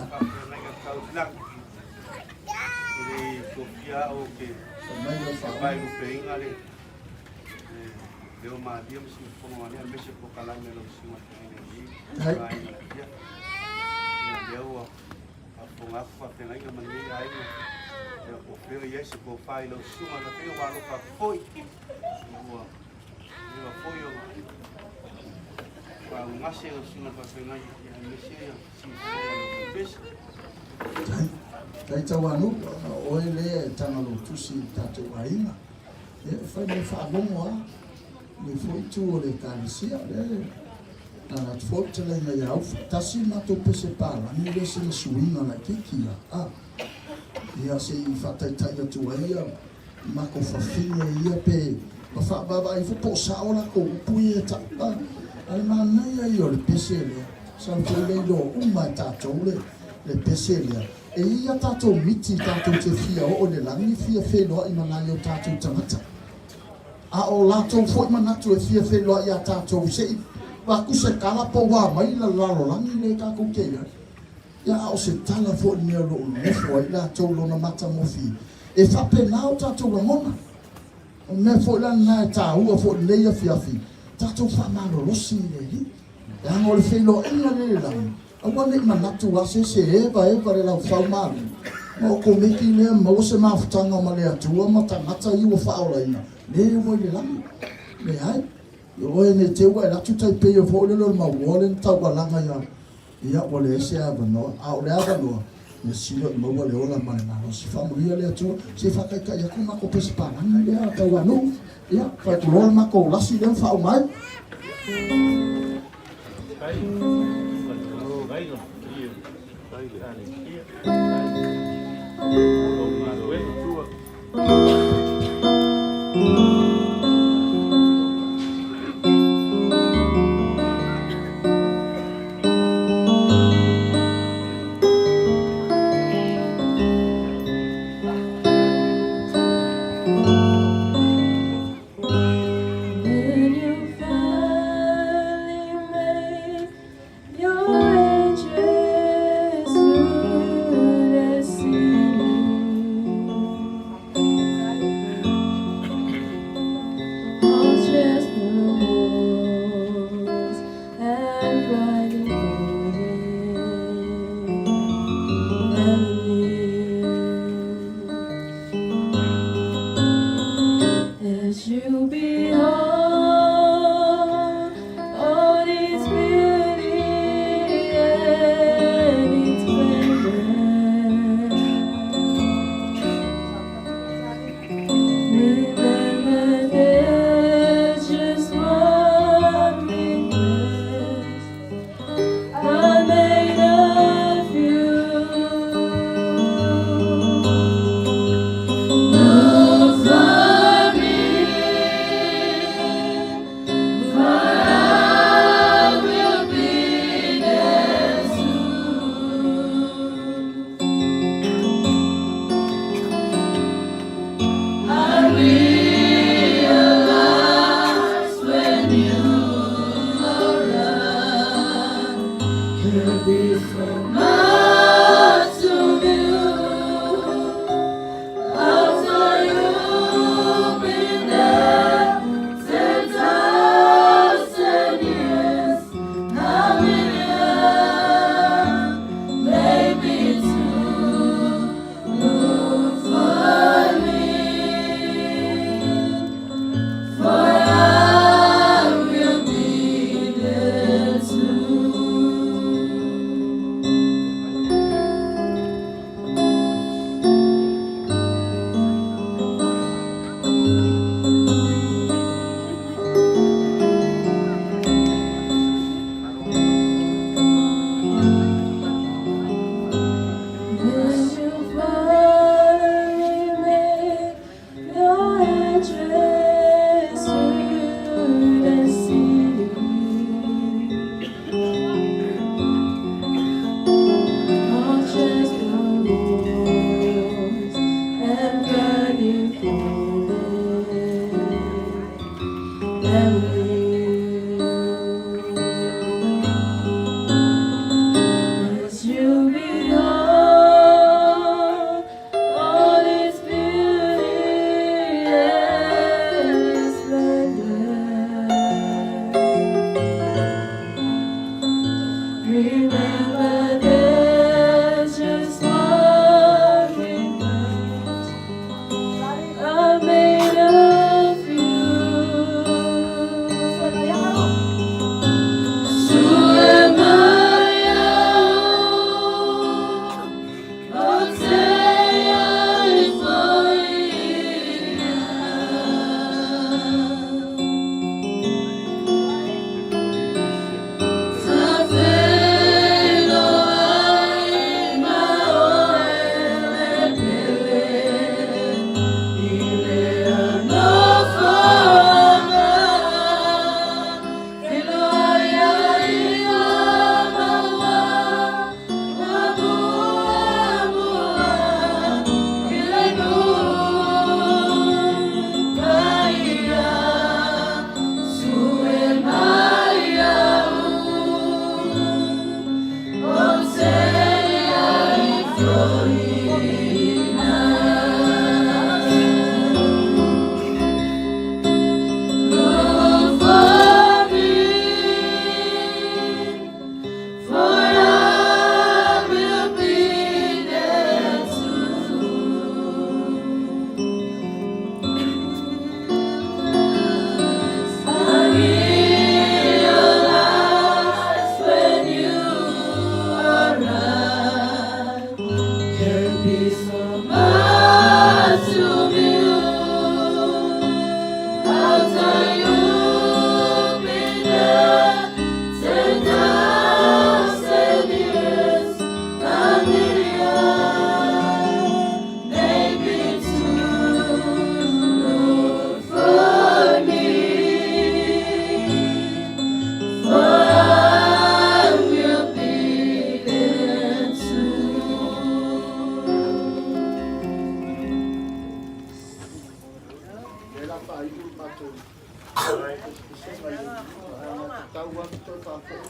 Whawhenanga kaulang. Ele kofia o ke. Vai o peinga le. Leo maadia msi mfongo ane meshe po kalame lo singa tene ni. Vai na dia. Leo afonga fa tena inga mani ai. Ya o peo yese ko fai lo suma na peo wa lo pa foi. Ni foi o. Wa ngase o singa pa tena ya meshe ya si lo bes. Kai tawanu o ele tangalo tusi tatu ainga. E fai me fa bongo a. Ni foi tu le kanisia le. Na foto le na ya tasi na to pese pala ni le se suina na kikia. Ah. Ia se fata taia tu ia mako fafinha ia pe fa baba I fu posa ola ko pui ta. Ai mana ia io le pese le. Sa le do uma tato le pese le. E ia tato miti tato te fia o le langi fia felo I mana yo tato tamata. A o lato foi manatu e fia felo ia tato se va ku se kala po wa mai la lalo langi le ka ku ke ya o se tala fo ni lo ne fo ila to lo na mata mo fi e fa pe na o tato lo mona o me fo la na ta u fo le ia fia fi tato fa ma lo si le li ya ngol felo ina le la o wale manatu wa se e va la fa ma o ko me ki le mo se ma futanga ma le atu o mata mata I o fa o la ina le mo le la le ai o ne te wa la tu tai pe o fo le lo ma wo le ta wa la ya ia o le se ava no a o le ava no ne silo mo wa le ola ma na si familia le atu si fa ka ya ku ma ko pe pa na le ta wa no ia fa tu lo ma ko la si le fa o mai la pa iu mato. Tau atu toi whakau.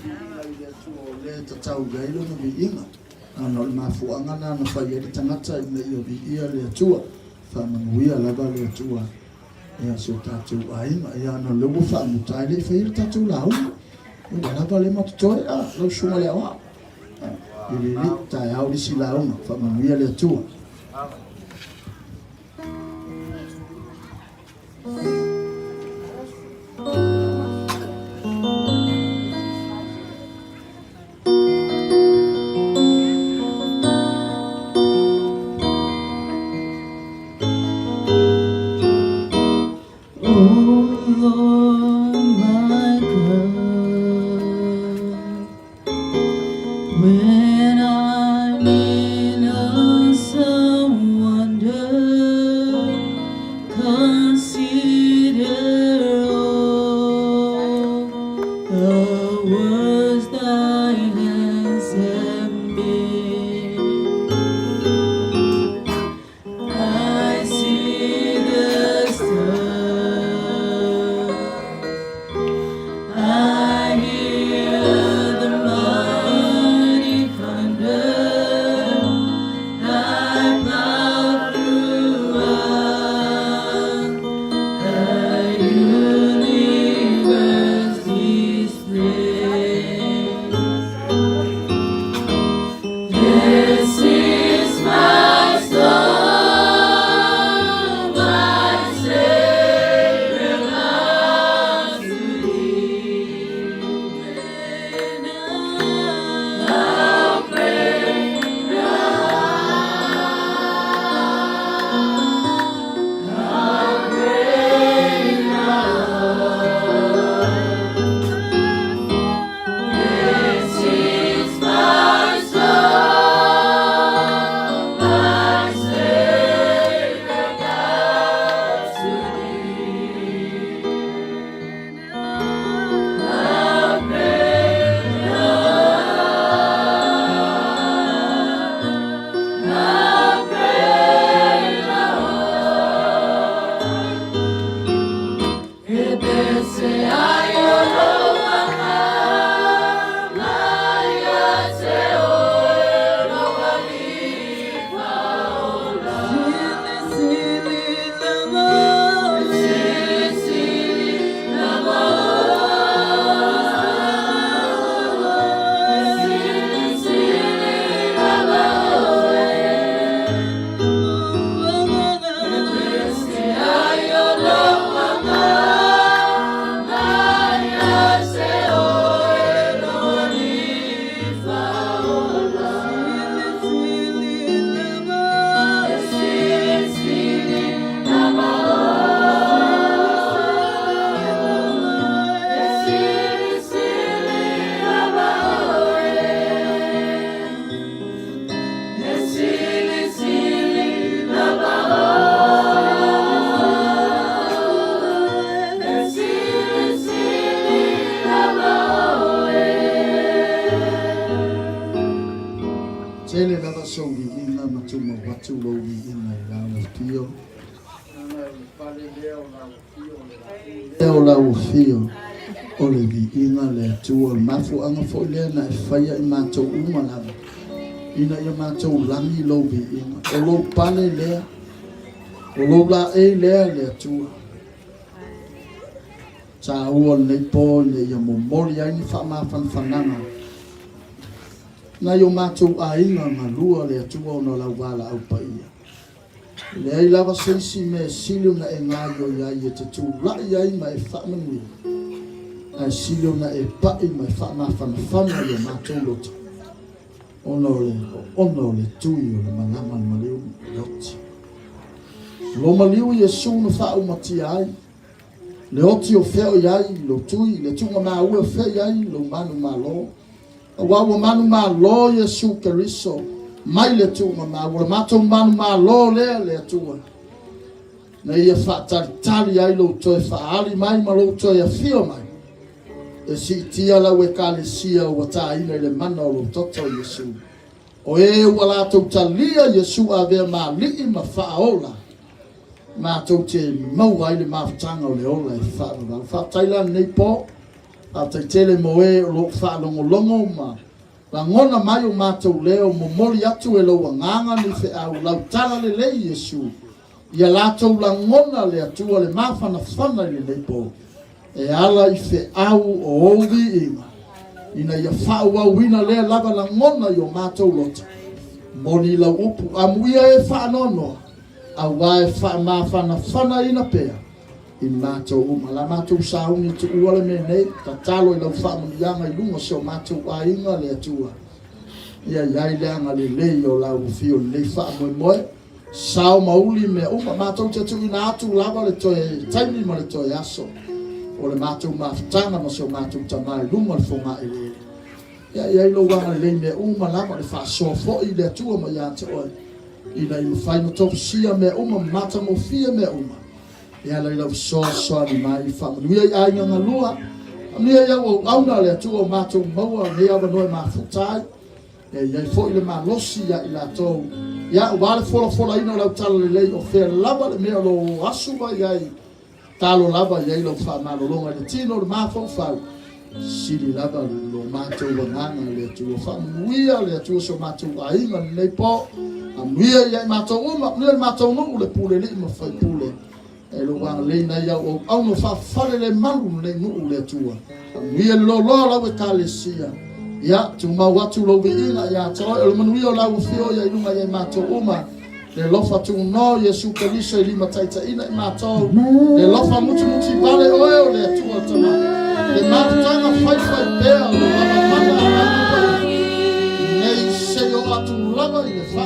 Ina i le tua o le ta tau gailo na vi inga. Ano le mafuanga na na whai eri tangata ina i o vi ia le tua. Whamanuia lava le tua. Ea so tātou ainga. Ea ana lewa whamutai le whairi tātou lau. Ea lava le matutoi a lau sunga le awa. Ili tai au lisi launga. Whamanuia le tua. Fio o le vi inga le tua mafu anga fo le na faia I matou uma lava ina ia matou langi lo vi inga o lo pale le o lo la le tua sa ua le po le ia mo mori ai ni fa ma fan fananga na yo matou a inga malua le tua no la wala au paia le ai lava sensi me silio na engayo ya ye te tu la ya I mai fa mani a silio na e pa I mai fa ma fa na yo matou lot ono le tu yo le malama maliu lot lo maliu Yesu no fa o mati ai le oti o feo ya lo tu le tu ma u fe ya lo manu malo wa manu malo Yesu Kristo mai le tu ma wa mato manu ma lo le tu na ia fa tali ai lo to fa ali mai ma lo to ia fio mai e si tia la we kale sia wa ta ina le mano lo toto Yesu o e wala to talia Yesu ave ma li ma fa ola mātou te mau ai le mawhatanga o le ola e whaarara. Whaataila nei po, a te tele mo e o lo whaalongolongo ma. La ngona mai o mātou leo mo moli atu e loa nganga ni whi au lau tala le lei Yesu. Ia lātou la ngona le atua le mawhana whana le nei po. E ala I whi au o ovi inga. Ina ia whau au wina lea lava la ngona I o mātou lota. Moni lau upu, amuia e whaanonoa. A wae mawhana whana ina pea. I mātou la mātou saungi tu uale me nei, ta talo I lau whamunianga I lunga so mātou a inga le atua. Ia iai leanga le lei o lau fio le whaamoe moe. Sao mauli me mātou te tu ina atu lava le toe, taimi ma le toe aso. O le mātou mawhatanga ma so mātou tamai lunga le whonga I le. Ia iai lo wanga le me lava le whaasoa fo I le atua ma ia te oe. Ina I mwhaino tofu sia me mata mo fia me Ia lai lau soa ni mai whamanuia I ainga ngalua. Nia ia o auna le atua o mātou maua ne awa noe mawhutai. Ia I fo I le malosi ia I la tau. Ia wale fola ino lau tala le lei o whea lava le mea lo asuwa iai. Talo lava iai lau whamalolonga le tino le mawhau whau. Siri lava lo mātou wanganga le atua. Whamanuia le atua so mātou ainga nei po. Amuia iai mātou uma. Nia le mātou nungu le pule li ma whai pule. E lo wang le na ia o au no fa fale le malu le nu le tua. Mi lo la we kalesia. Ya tu ma watu lo ina ya to el manu yo la fio ya ilunga ya mato uma. Le lofa tu no Yesu Kristo ili mataita ina mato. Le lofa mutu bale o le tua tama. Le matanga fai bea lo mama. Nei se yo atu lava ile fa.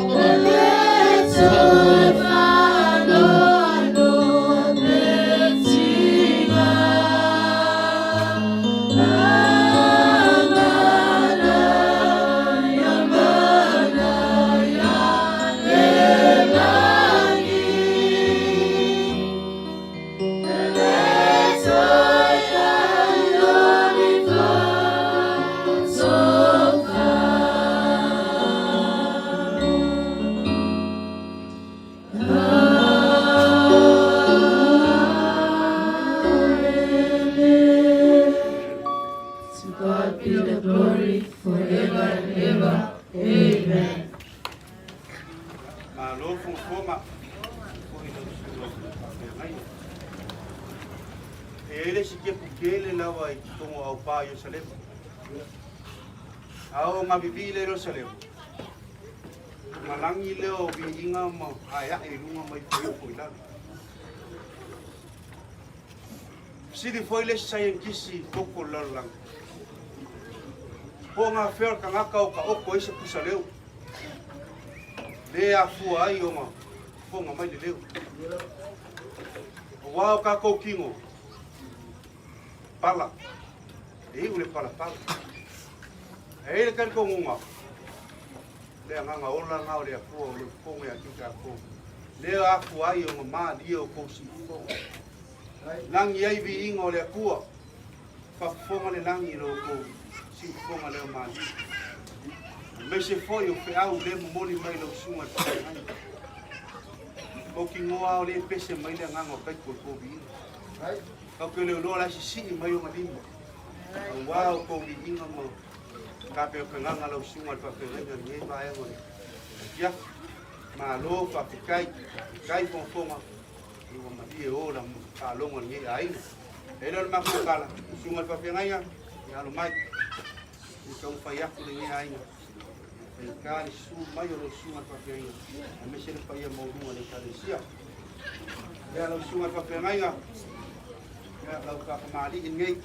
Ao ngabibi le Jerusalem. Malangi leo biinga ma aya e lunga mai foi la. Sidi foi le sayen kisi toko lalang. Ponga fer kanga ka o ese pusaleu. Le afu ai o ma. Ponga mai le leu. Wa ka ko kingo. Pala. E ule pala. Ele kan ko ngunga. Le nganga ola nga le ko le ko ya kika ko. Le afu ai o ma dio ko si ko. Lang yai bi ingo le ko. Fa fonga le lang iro ko si fonga le ma. Me se foi o pe au le mo ni mai lo sunga. Ko ki ngoa o le pese mai le nganga kai ko bi. Ka ko le lo la si mai o madimo. Wow ko bi inga mo. Kape o kenganga lau sunga pa kenganga ni vai ngoi. Ya ma lo pa kai fonga. Iwa mati o la ka longo ni ai. Elo ma ko kala sunga pa kenganga ya lo mai. Ito pa ya ko ni ai. El kali su mai o sunga pa kenganga. Me se pa ya mo no le kalesia. Ya lo sunga pa kenganga. Ya lau ka mali ngai.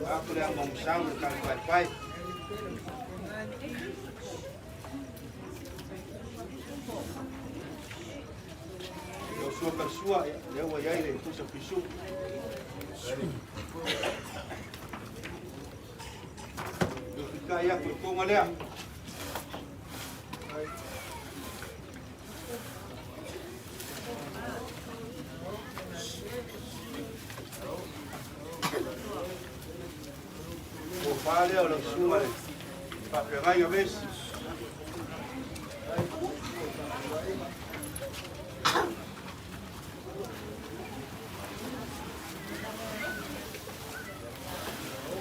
Aku yang mau bersama kali baik-baik. Eu sou pessoa, eu olhei ele, tu sou pessoa. Eu ficar aí com ali. pale o lo sua le whawhengai a vesi.